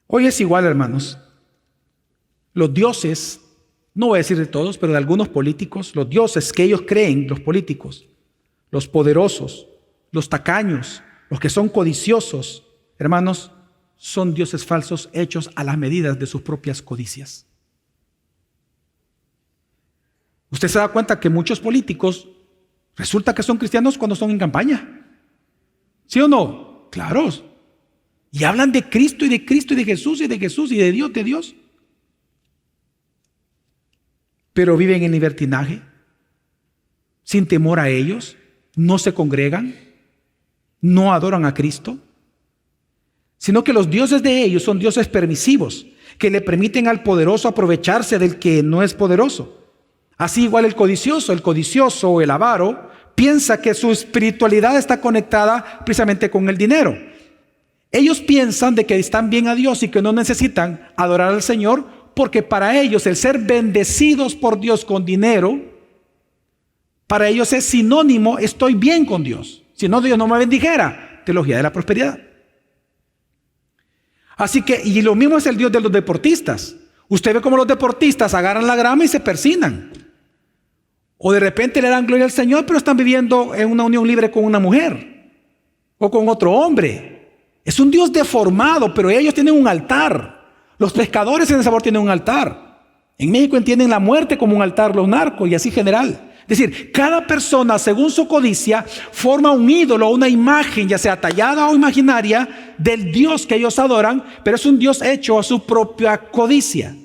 Hoy es igual, hermanos. Los dioses, no voy a decir de todos, pero de algunos políticos, los dioses que ellos creen, los políticos, los poderosos, los tacaños, los que son codiciosos, hermanos, son dioses falsos hechos a las medidas de sus propias codicias. Usted se da cuenta que muchos políticos resulta que son cristianos cuando son en campaña. ¿Sí o no? Claro. Y hablan de Cristo y de Cristo y de Jesús y de Jesús y de Dios. Pero viven en libertinaje, sin temor a ellos, no se congregan, no adoran a Cristo, sino que los dioses de ellos son dioses permisivos, que le permiten al poderoso aprovecharse del que no es poderoso. Así igual el codicioso o el avaro piensa que su espiritualidad está conectada precisamente con el dinero. Ellos piensan de que están bien a Dios y que no necesitan adorar al Señor, porque para ellos el ser bendecidos por Dios con dinero, para ellos es sinónimo, estoy bien con Dios. Si no, Dios no me bendijera. Teología de la prosperidad. Así que, y lo mismo es el Dios de los deportistas. Usted ve cómo los deportistas agarran la grama y se persignan. O de repente le dan gloria al Señor, pero están viviendo en una unión libre con una mujer o con otro hombre. Es un Dios deformado, pero ellos tienen un altar. Los pescadores en El Salvador tienen un altar. En México entienden la muerte como un altar, los narcos y así general. Es decir, cada persona según su codicia forma un ídolo, una imagen, ya sea tallada o imaginaria, del Dios que ellos adoran, pero es un Dios hecho a su propia codicia.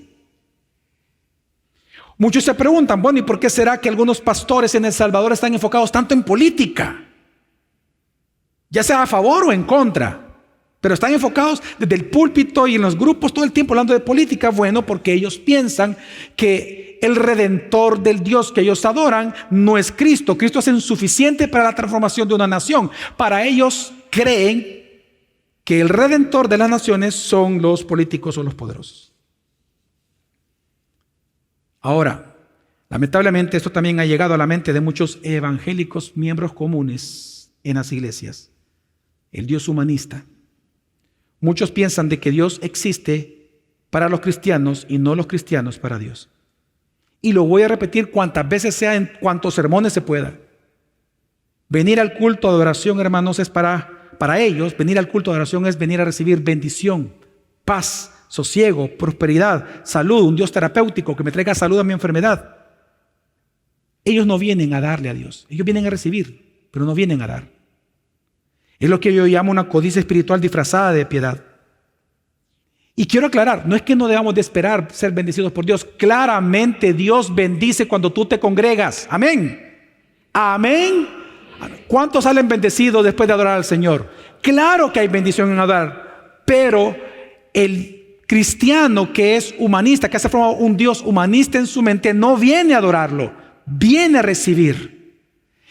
Muchos se preguntan, bueno, ¿y por qué será que algunos pastores en El Salvador están enfocados tanto en política? Ya sea a favor o en contra. Pero están enfocados desde el púlpito y en los grupos todo el tiempo hablando de política. Bueno, porque ellos piensan que el redentor del Dios que ellos adoran no es Cristo. Cristo es insuficiente para la transformación de una nación. Para ellos creen que el redentor de las naciones son los políticos o los poderosos. Ahora, lamentablemente esto también ha llegado a la mente de muchos evangélicos miembros comunes en las iglesias. El Dios humanista. Muchos piensan de que Dios existe para los cristianos y no los cristianos para Dios. Y lo voy a repetir cuantas veces sea, en cuantos sermones se pueda. Venir al culto de adoración, hermanos, es para ellos, venir al culto de adoración es venir a recibir bendición, paz, sosiego, prosperidad, salud, un Dios terapéutico que me traiga salud a mi enfermedad. Ellos no vienen a darle a Dios, ellos vienen a recibir, pero no vienen a dar. Es lo que yo llamo una codicia espiritual disfrazada de piedad. Y quiero aclarar, no es que no debamos de esperar ser bendecidos por Dios. Claramente Dios bendice cuando tú te congregas. Amén. Amén. ¿Cuántos salen bendecidos después de adorar al Señor? Claro que hay bendición en adorar, pero el cristiano que es humanista, que ha formado un Dios humanista en su mente, no viene a adorarlo, viene a recibir.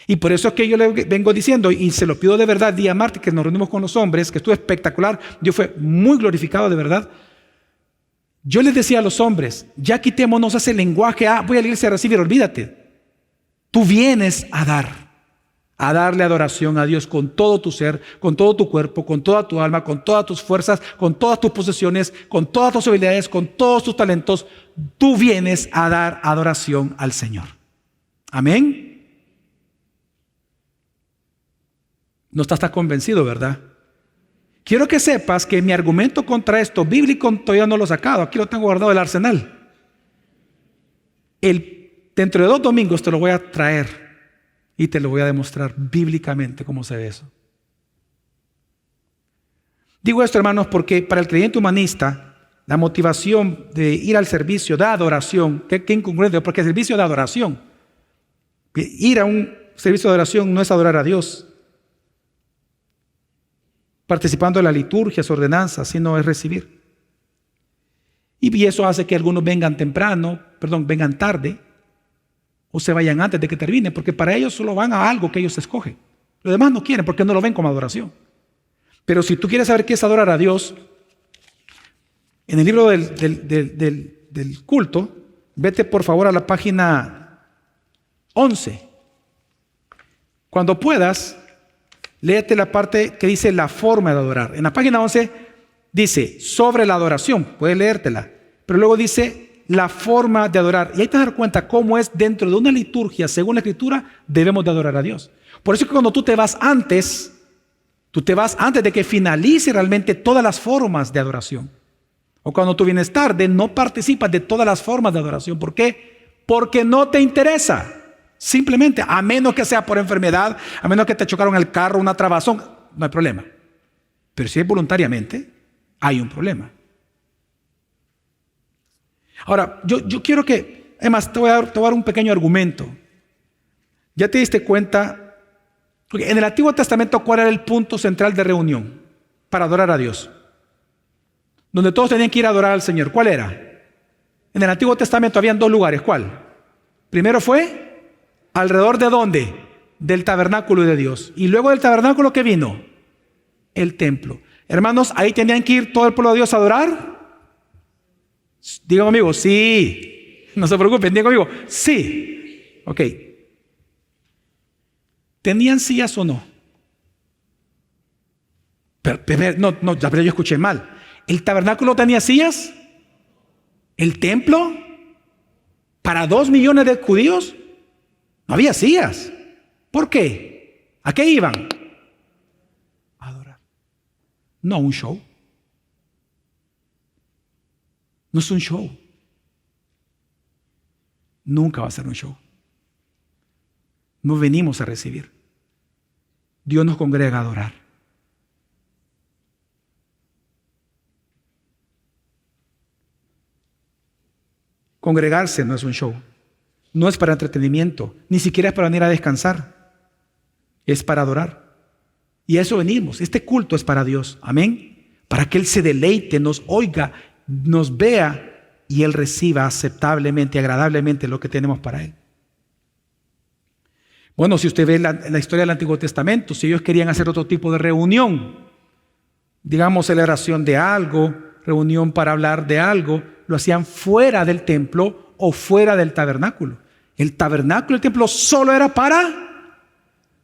Y por eso es que yo le vengo diciendo, y se lo pido de verdad, día martes que nos reunimos con los hombres, que estuvo espectacular, Dios fue muy glorificado de verdad. Yo les decía a los hombres, ya quitémonos ese lenguaje, voy a la iglesia a recibir, olvídate. Tú vienes a darle adoración a Dios con todo tu ser, con todo tu cuerpo, con toda tu alma, con todas tus fuerzas, con todas tus posesiones, con todas tus habilidades, con todos tus talentos. Tú vienes a dar adoración al Señor. Amén. No estás convencido, ¿verdad? Quiero que sepas que mi argumento contra esto bíblico todavía no lo he sacado. Aquí lo tengo guardado en el arsenal. Dentro de 2 domingos te lo voy a traer y te lo voy a demostrar bíblicamente cómo se ve eso. Digo esto, hermanos, porque para el creyente humanista la motivación de ir al servicio de adoración, qué incongruente, porque el servicio de adoración, ir a un servicio de adoración no es adorar a Dios, participando en las liturgias, ordenanzas, sino es recibir. Y eso hace que algunos vengan tarde, o se vayan antes de que termine, porque para ellos solo van a algo que ellos escogen. Los demás no quieren, porque no lo ven como adoración. Pero si tú quieres saber qué es adorar a Dios, en el libro del culto, vete por favor a la página 11. Cuando puedas, léete la parte que dice la forma de adorar. En la página 11 dice sobre la adoración, puedes leértela, pero luego dice la forma de adorar. Y ahí te das cuenta cómo es dentro de una liturgia, según la Escritura, debemos de adorar a Dios. Por eso es que cuando tú te vas antes de que finalice realmente todas las formas de adoración. O cuando tú vienes tarde, no participas de todas las formas de adoración. ¿Por qué? Porque no te interesa. Simplemente, a menos que sea por enfermedad, a menos que te chocaron el carro, una trabazón, no hay problema. Pero si es voluntariamente, hay un problema. Ahora, yo quiero que, además, te voy a dar un pequeño argumento. Ya te diste cuenta, porque en el Antiguo Testamento, ¿cuál era el punto central de reunión para adorar a Dios? Donde todos tenían que ir a adorar al Señor. ¿Cuál era? En el Antiguo Testamento habían 2 lugares. ¿Cuál? Primero fue ¿alrededor de dónde? Del tabernáculo de Dios. Y luego del tabernáculo, ¿qué vino? El templo. Hermanos, ahí tenían que ir todo el pueblo de Dios a adorar. Digan conmigo, sí. No se preocupen, digan conmigo, sí. Ok. ¿Tenían sillas o no? No, pero yo escuché mal. ¿El tabernáculo tenía sillas? ¿El templo? ¿Para 2 millones de judíos? No había sillas. ¿Por qué? ¿A qué iban? A adorar. No a un show. No es un show. Nunca va a ser un show. No venimos a recibir. Dios nos congrega a adorar. Congregarse no es un show. No es para entretenimiento. Ni siquiera es para venir a descansar. Es para adorar. Y a eso venimos. Este culto es para Dios. Amén. Para que Él se deleite, nos oiga, nos vea y Él reciba aceptablemente, agradablemente lo que tenemos para Él. Bueno, si usted ve la historia del Antiguo Testamento, si ellos querían hacer otro tipo de reunión, digamos celebración de algo, reunión para hablar de algo, lo hacían fuera del templo o fuera del tabernáculo. El tabernáculo, el templo solo era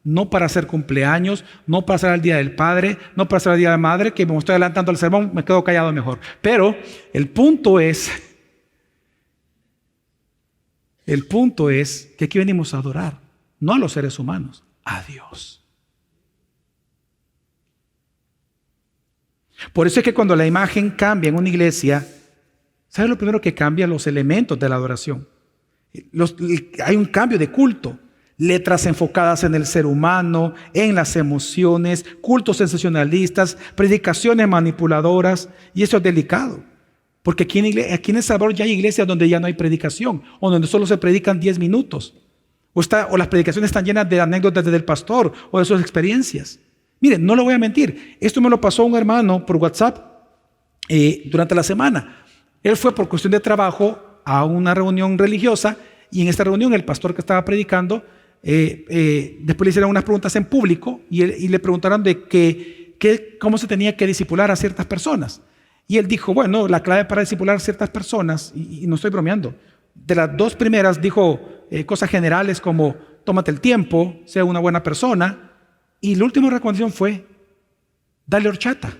no para hacer cumpleaños, no para hacer el Día del Padre, no para hacer el Día de la Madre, que me estoy adelantando al sermón, me quedo callado mejor. Pero el punto es que aquí venimos a adorar, no a los seres humanos, a Dios. Por eso es que cuando la imagen cambia en una iglesia, ¿sabe lo primero que cambia? Los elementos de la adoración. Hay un cambio de culto. Letras enfocadas en el ser humano, en las emociones, cultos sensacionalistas, predicaciones manipuladoras, y eso es delicado. Porque aquí en El Salvador ya hay iglesias donde ya no hay predicación, o donde solo se predican 10 minutos, o las predicaciones están llenas de anécdotas del pastor o de sus experiencias. Miren, no lo voy a mentir, esto me lo pasó un hermano por WhatsApp durante la semana. Él fue por cuestión de trabajo a una reunión religiosa, y en esta reunión el pastor que estaba predicando después le hicieron unas preguntas en público y le preguntaron de cómo se tenía que discipular a ciertas personas. Y él dijo, bueno, la clave para discipular a ciertas personas, y no estoy bromeando, de las 2 primeras dijo cosas generales como tómate el tiempo, sea una buena persona, y la última recomendación fue dale horchata.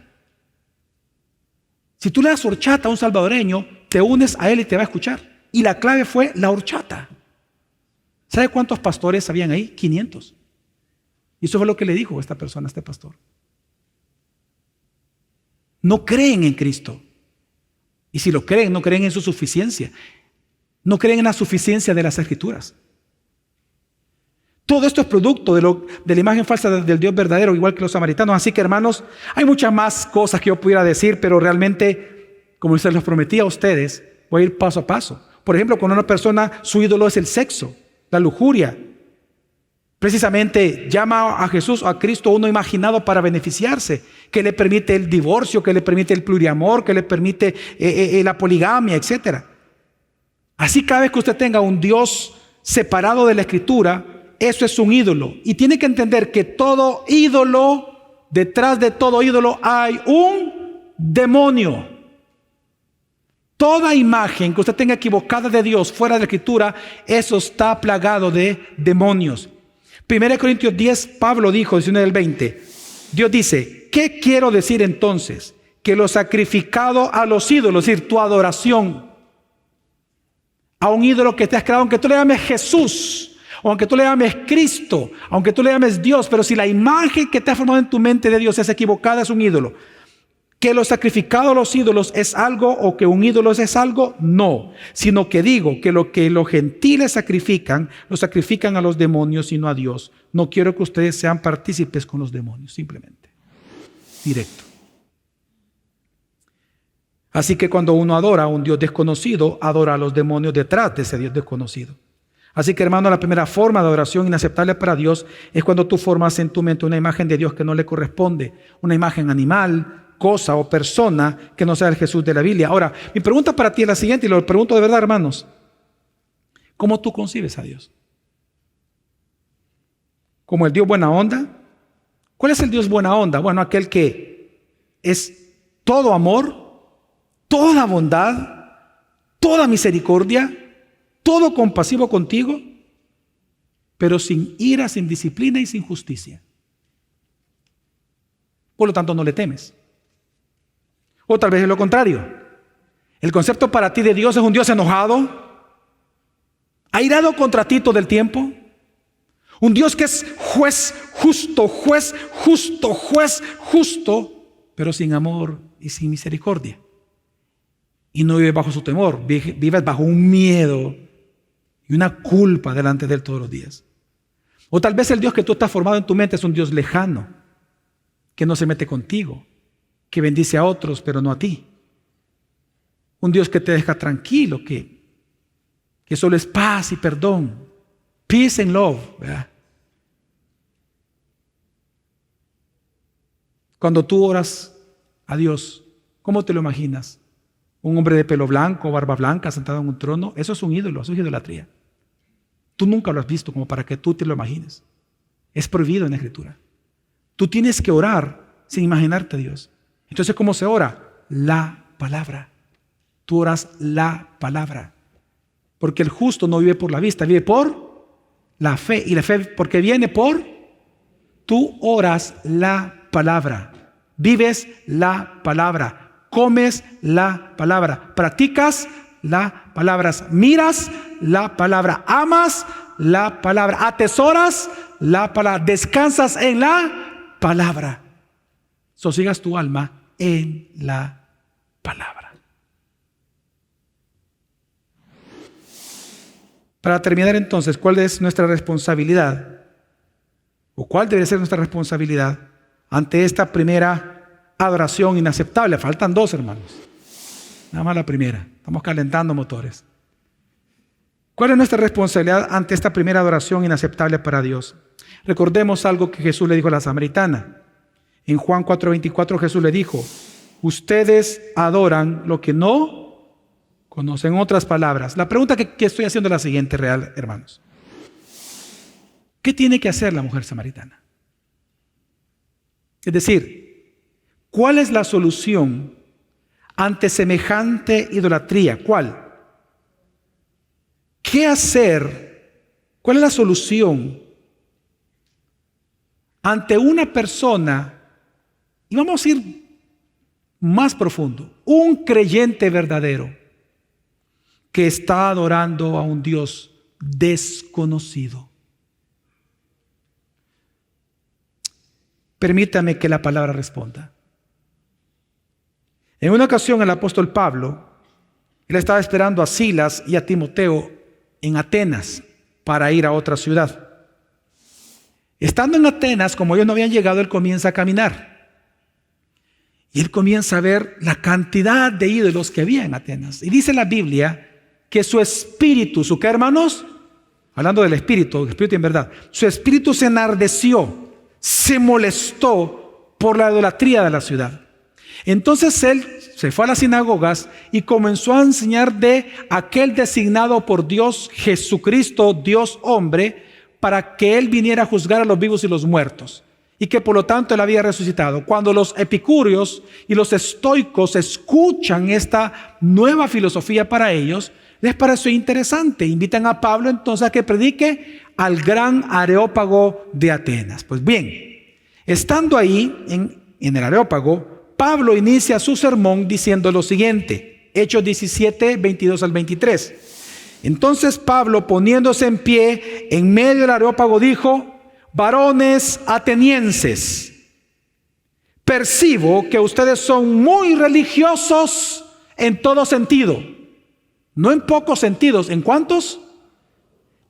Si tú le das horchata a un salvadoreño, te unes a él y te va a escuchar. Y la clave fue la horchata. ¿Sabe cuántos pastores habían ahí? 500. Y eso fue lo que le dijo esta persona, este pastor. No creen en Cristo. Y si lo creen, no creen en su suficiencia. No creen en la suficiencia de las Escrituras. Todo esto es producto de la imagen falsa del Dios verdadero, igual que los samaritanos. Así que, hermanos, hay muchas más cosas que yo pudiera decir, pero realmente, como se los prometí a ustedes, voy a ir paso a paso. Por ejemplo, cuando una persona, su ídolo es el sexo, la lujuria, precisamente llama a Jesús o a Cristo uno imaginado para beneficiarse, que le permite el divorcio, que le permite el pluriamor, que le permite la poligamia, etc. Así, cada vez que usted tenga un Dios separado de la Escritura, eso es un ídolo. Y tiene que entender que todo ídolo, detrás de todo ídolo hay un demonio. Toda imagen que usted tenga equivocada de Dios fuera de la Escritura, eso está plagado de demonios. 1 Corintios 10, Pablo dijo, 19-20, Dios dice, ¿qué quiero decir entonces? Que lo sacrificado a los ídolos, es decir, tu adoración a un ídolo que te has creado, aunque tú le llames Jesús, o aunque tú le llames Cristo, aunque tú le llames Dios, pero si la imagen que te ha formado en tu mente de Dios es equivocada, es un ídolo. ¿Que lo sacrificado a los ídolos es algo o que un ídolo es algo? No, sino que digo que los gentiles sacrifican, lo sacrifican a los demonios y no a Dios. No quiero que ustedes sean partícipes con los demonios, simplemente. Directo. Así que cuando uno adora a un Dios desconocido, adora a los demonios detrás de ese Dios desconocido. Así que, hermano, la primera forma de adoración inaceptable para Dios es cuando tú formas en tu mente una imagen de Dios que no le corresponde, una imagen animal, cosa o persona que no sea el Jesús de la Biblia. Ahora, mi pregunta para ti es la siguiente, y lo pregunto de verdad, hermanos. ¿Cómo tú concibes a Dios? ¿Como el Dios buena onda? ¿Cuál es el Dios buena onda? Bueno, aquel que es todo amor, toda bondad, toda misericordia, todo compasivo contigo, pero sin ira, sin disciplina y sin justicia. Por lo tanto, no le temes. O tal vez es lo contrario. El concepto para ti de Dios es un Dios enojado, airado contra ti todo el tiempo. Un Dios que es juez justo, pero sin amor y sin misericordia. Y no vives bajo su temor, vives bajo un miedo y una culpa delante de Él todos los días. O tal vez el Dios que tú estás formado en tu mente es un Dios lejano, que no se mete contigo, que bendice a otros, pero no a ti. Un Dios que te deja tranquilo, que solo es paz y perdón. Peace and love, ¿verdad? Cuando tú oras a Dios, ¿cómo te lo imaginas? Un hombre de pelo blanco, barba blanca, sentado en un trono. Eso es un ídolo, eso es idolatría. Tú nunca lo has visto como para que tú te lo imagines. Es prohibido en la Escritura. Tú tienes que orar sin imaginarte a Dios. Entonces, ¿cómo se ora? La palabra. Tú oras la palabra. Porque el justo no vive por la vista, vive por la fe. Y la fe, porque viene por, tú oras la palabra. Vives la palabra. Comes la palabra. Practicas la palabra. Miras la palabra. Amas la palabra. Atesoras la palabra. Descansas en la palabra. Sosigas tu alma en la palabra. Para terminar entonces, ¿cuál es nuestra responsabilidad? ¿O cuál debe ser nuestra responsabilidad ante esta primera adoración inaceptable? Faltan dos, hermanos. Nada más la primera. Estamos calentando motores. ¿Cuál es nuestra responsabilidad ante esta primera adoración inaceptable para Dios? Recordemos algo que Jesús le dijo a la samaritana. En Juan 4:24 Jesús le dijo: ustedes adoran lo que no conocen. En otras palabras, la pregunta que estoy haciendo es la siguiente, real, hermanos. ¿Qué tiene que hacer la mujer samaritana? Es decir, ¿cuál es la solución ante semejante idolatría? ¿Cuál? ¿Qué hacer? ¿Cuál es la solución ante una persona? Y vamos a ir más profundo. Un creyente verdadero que está adorando a un Dios desconocido. Permítame que la palabra responda. En una ocasión el apóstol Pablo, él estaba esperando a Silas y a Timoteo en Atenas para ir a otra ciudad. Estando en Atenas, como ellos no habían llegado, él comienza a caminar. Y él comienza a ver la cantidad de ídolos que había en Atenas. Y dice la Biblia que su espíritu, ¿su qué, hermanos? Hablando del espíritu en verdad. Su espíritu se enardeció, se molestó por la idolatría de la ciudad. Entonces él se fue a las sinagogas y comenzó a enseñar de aquel designado por Dios, Jesucristo, Dios hombre, para que él viniera a juzgar a los vivos y los muertos. Y que por lo tanto él había resucitado. Cuando los epicúreos y los estoicos escuchan esta nueva filosofía para ellos, les pareció interesante. Invitan a Pablo entonces a que predique al gran Areópago de Atenas. Pues bien, estando ahí en el Areópago, Pablo inicia su sermón diciendo lo siguiente. Hechos 17, 22 al 23. Entonces Pablo, poniéndose en pie en medio del Areópago, dijo: varones atenienses, percibo que ustedes son muy religiosos en todo sentido. No en pocos sentidos. ¿En cuántos?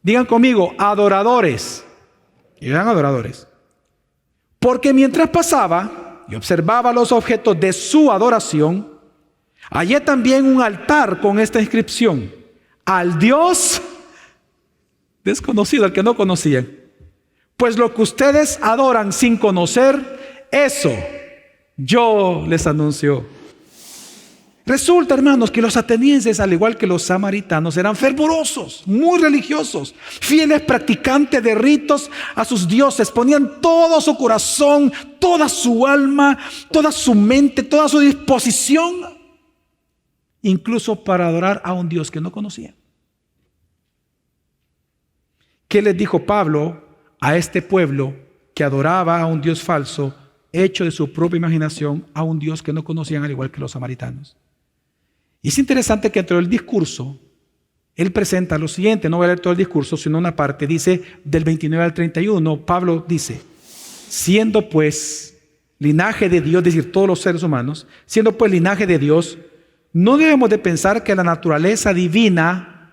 Digan conmigo, adoradores. Y eran adoradores. Porque mientras pasaba y observaba los objetos de su adoración, hallé también un altar con esta inscripción: al Dios desconocido, al que no conocían. Pues lo que ustedes adoran sin conocer, eso yo les anuncio. Resulta, hermanos, que los atenienses, al igual que los samaritanos, eran fervorosos, muy religiosos, fieles practicantes de ritos a sus dioses. Ponían todo su corazón, toda su alma, toda su mente, toda su disposición, incluso para adorar a un Dios que no conocían. ¿Qué les dijo Pablo a este pueblo que adoraba a un Dios falso, hecho de su propia imaginación, a un Dios que no conocían, al igual que los samaritanos? Y es interesante que dentro del discurso, él presenta lo siguiente. No voy a leer todo el discurso, sino una parte. Dice, del 29 al 31, Pablo dice: siendo pues linaje de Dios, es decir, todos los seres humanos, siendo pues linaje de Dios, no debemos de pensar que la naturaleza divina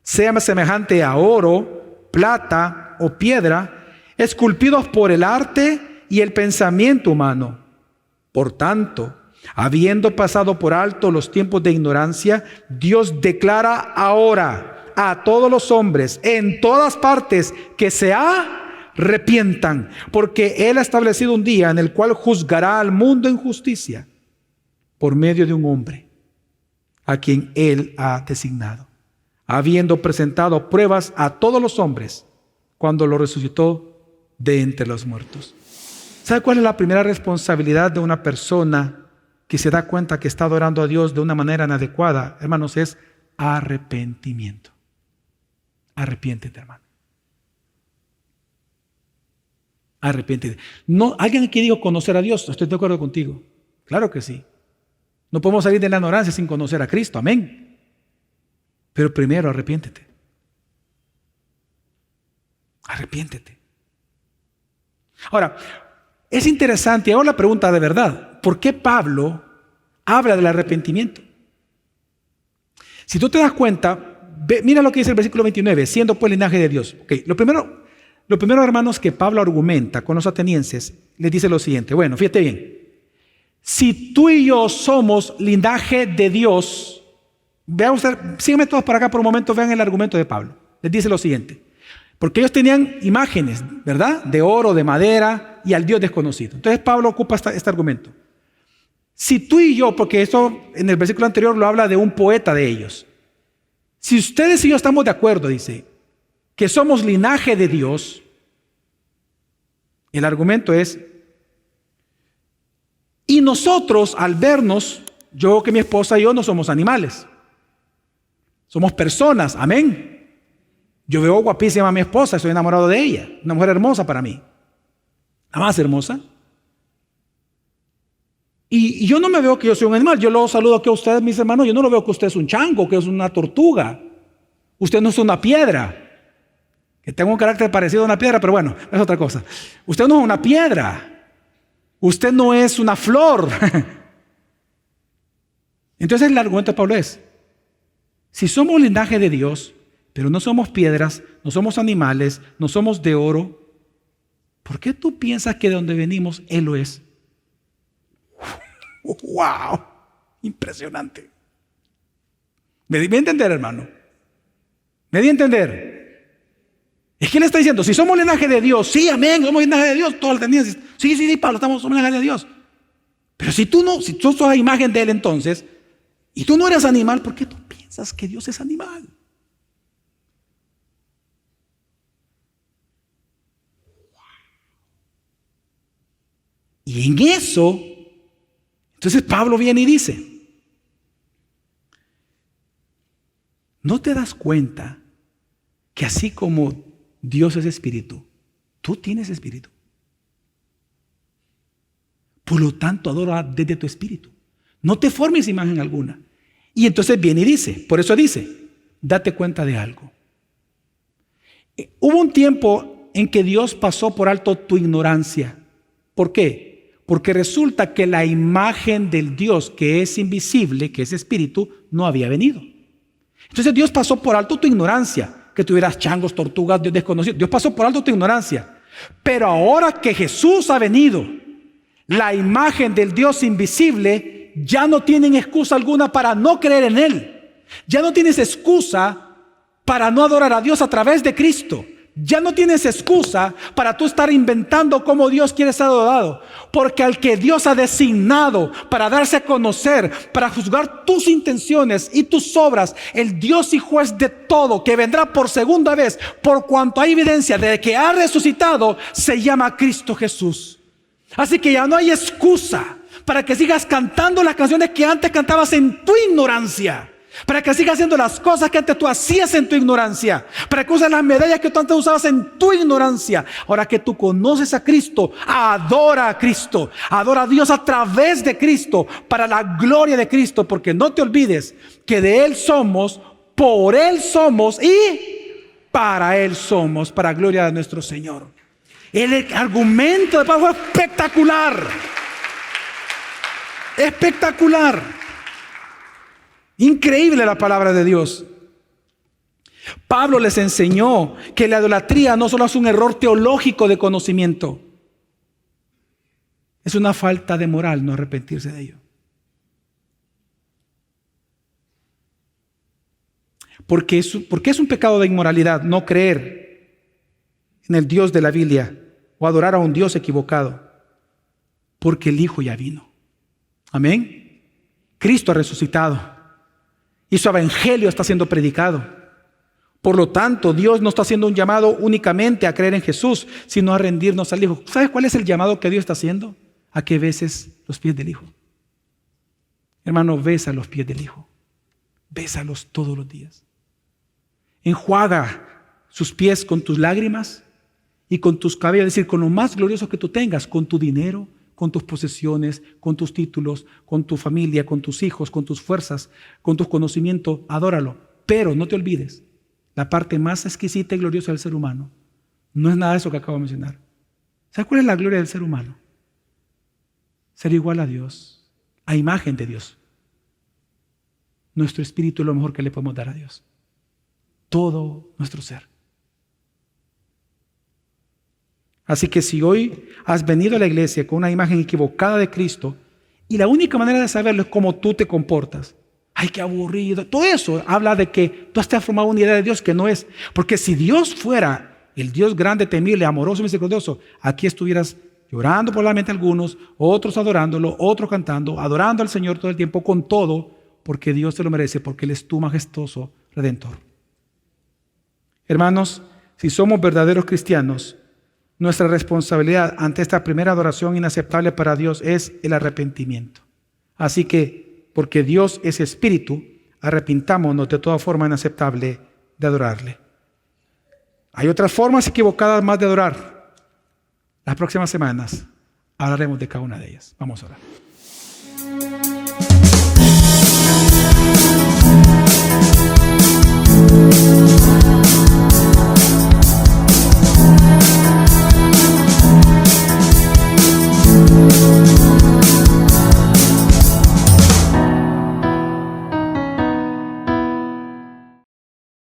sea semejante a oro, plata o piedra, esculpidos por el arte y el pensamiento humano. Por tanto, habiendo pasado por alto los tiempos de ignorancia, Dios declara ahora a todos los hombres en todas partes que se arrepientan, porque Él ha establecido un día en el cual juzgará al mundo en justicia por medio de un hombre a quien Él ha designado, habiendo presentado pruebas a todos los hombres cuando lo resucitó de entre los muertos. ¿Sabe cuál es la primera responsabilidad de una persona que se da cuenta que está adorando a Dios de una manera inadecuada? Hermanos, es arrepentimiento. Arrepiéntete, hermano. Arrepiéntete. No, alguien aquí dijo conocer a Dios. Estoy de acuerdo contigo. Claro que sí. No podemos salir de la ignorancia sin conocer a Cristo. Amén. Pero primero arrepiéntete. Arrepiéntete. Ahora, es interesante, y hago la pregunta de verdad: ¿por qué Pablo habla del arrepentimiento? Si tú te das cuenta, mira lo que dice el versículo 29, siendo pues linaje de Dios. Okay, lo primero, hermanos, que Pablo argumenta con los atenienses, les dice lo siguiente. Bueno, fíjate bien. Si tú y yo somos linaje de Dios, vean usted, síganme todos para acá por un momento, vean el argumento de Pablo. Les dice lo siguiente. Porque ellos tenían imágenes, ¿verdad? De oro, de madera y al Dios desconocido. Entonces Pablo ocupa este argumento. Si tú y yo, porque esto en el versículo anterior lo habla de un poeta de ellos. Si ustedes y yo estamos de acuerdo, dice, que somos linaje de Dios, el argumento es: y nosotros al vernos, yo que mi esposa y yo no somos animales. Somos personas, amén. Yo veo guapísima a mi esposa, estoy enamorado de ella, una mujer hermosa para mí, la más hermosa. Y yo no me veo que yo soy un animal. Yo lo saludo aquí a ustedes, mis hermanos. Yo no lo veo que usted es un chango, que es una tortuga. Usted no es una piedra, que tenga un carácter parecido a una piedra, pero bueno, es otra cosa. Usted no es una piedra. Usted no es una flor. Entonces el argumento de Pablo es: si somos linaje de Dios, pero no somos piedras, no somos animales, no somos de oro, ¿por qué tú piensas que de donde venimos Él lo es? ¡Wow! Impresionante. ¿Me di a entender, hermano? ¿Me di a entender? Es que Él está diciendo: si somos linaje de Dios, sí, amén, somos linaje de Dios, todos lo tenían. Sí, Pablo, somos linaje de Dios. Pero si tú sos la imagen de Él entonces, y tú no eres animal, ¿por qué tú piensas que Dios es animal? Y en eso, entonces Pablo viene y dice: ¿no te das cuenta que así como Dios es espíritu, tú tienes espíritu? Por lo tanto, adora desde tu espíritu. No te formes imagen alguna. Y entonces viene y dice, por eso dice, date cuenta de algo. Hubo un tiempo en que Dios pasó por alto tu ignorancia. ¿Por qué? Porque resulta que la imagen del Dios que es invisible, que es espíritu, no había venido. Entonces Dios pasó por alto tu ignorancia, que tuvieras changos, tortugas, Dios desconocido. Dios pasó por alto tu ignorancia. Pero ahora que Jesús ha venido, la imagen del Dios invisible, ya no tienen excusa alguna para no creer en Él. Ya no tienes excusa para no adorar a Dios a través de Cristo. Ya no tienes excusa para tú estar inventando cómo Dios quiere ser adorado. Porque al que Dios ha designado para darse a conocer, para juzgar tus intenciones y tus obras, el Dios y juez de todo, que vendrá por segunda vez, por cuanto hay evidencia de que ha resucitado, se llama Cristo Jesús. Así que ya no hay excusa para que sigas cantando las canciones que antes cantabas en tu ignorancia. Para que sigas haciendo las cosas que antes tú hacías en tu ignorancia. Para que uses las medallas que tú antes usabas en tu ignorancia. Ahora que tú conoces a Cristo, adora a Cristo. Adora a Dios a través de Cristo, para la gloria de Cristo. Porque no te olvides que de Él somos, por Él somos y para Él somos, para gloria de nuestro Señor. El argumento de Pablo fue espectacular. Espectacular. Increíble la palabra de Dios. Pablo les enseñó que la idolatría no solo es un error teológico de conocimiento, es una falta de moral no arrepentirse de ello. Porque es un pecado de inmoralidad no creer en el Dios de la Biblia o adorar a un Dios equivocado. Porque el Hijo ya vino. Amén. Cristo ha resucitado. Y su evangelio está siendo predicado. Por lo tanto, Dios no está haciendo un llamado únicamente a creer en Jesús, sino a rendirnos al Hijo. ¿Sabes cuál es el llamado que Dios está haciendo? A que beses los pies del Hijo. Hermano, besa los pies del Hijo. Bésalos todos los días. Enjuaga sus pies con tus lágrimas y con tus cabellos, es decir, con lo más glorioso que tú tengas, con tu dinero, con tus posesiones, con tus títulos, con tu familia, con tus hijos, con tus fuerzas, con tus conocimientos, adóralo. Pero no te olvides, la parte más exquisita y gloriosa del ser humano no es nada de eso que acabo de mencionar. ¿Sabes cuál es la gloria del ser humano? Ser igual a Dios, a imagen de Dios. Nuestro espíritu es lo mejor que le podemos dar a Dios. Todo nuestro ser. Así que si hoy has venido a la iglesia con una imagen equivocada de Cristo y la única manera de saberlo es cómo tú te comportas. ¡Ay, qué aburrido! Todo eso habla de que tú has formado una idea de Dios que no es. Porque si Dios fuera el Dios grande, temible, amoroso, misericordioso, aquí estuvieras llorando probablemente algunos, otros adorándolo, otros cantando, adorando al Señor todo el tiempo con todo, porque Dios te lo merece, porque Él es tu majestuoso Redentor. Hermanos, si somos verdaderos cristianos, nuestra responsabilidad ante esta primera adoración inaceptable para Dios es el arrepentimiento. Así que, porque Dios es espíritu, arrepintámonos de toda forma inaceptable de adorarle. Hay otras formas equivocadas más de adorar. Las próximas semanas hablaremos de cada una de ellas. Vamos a orar.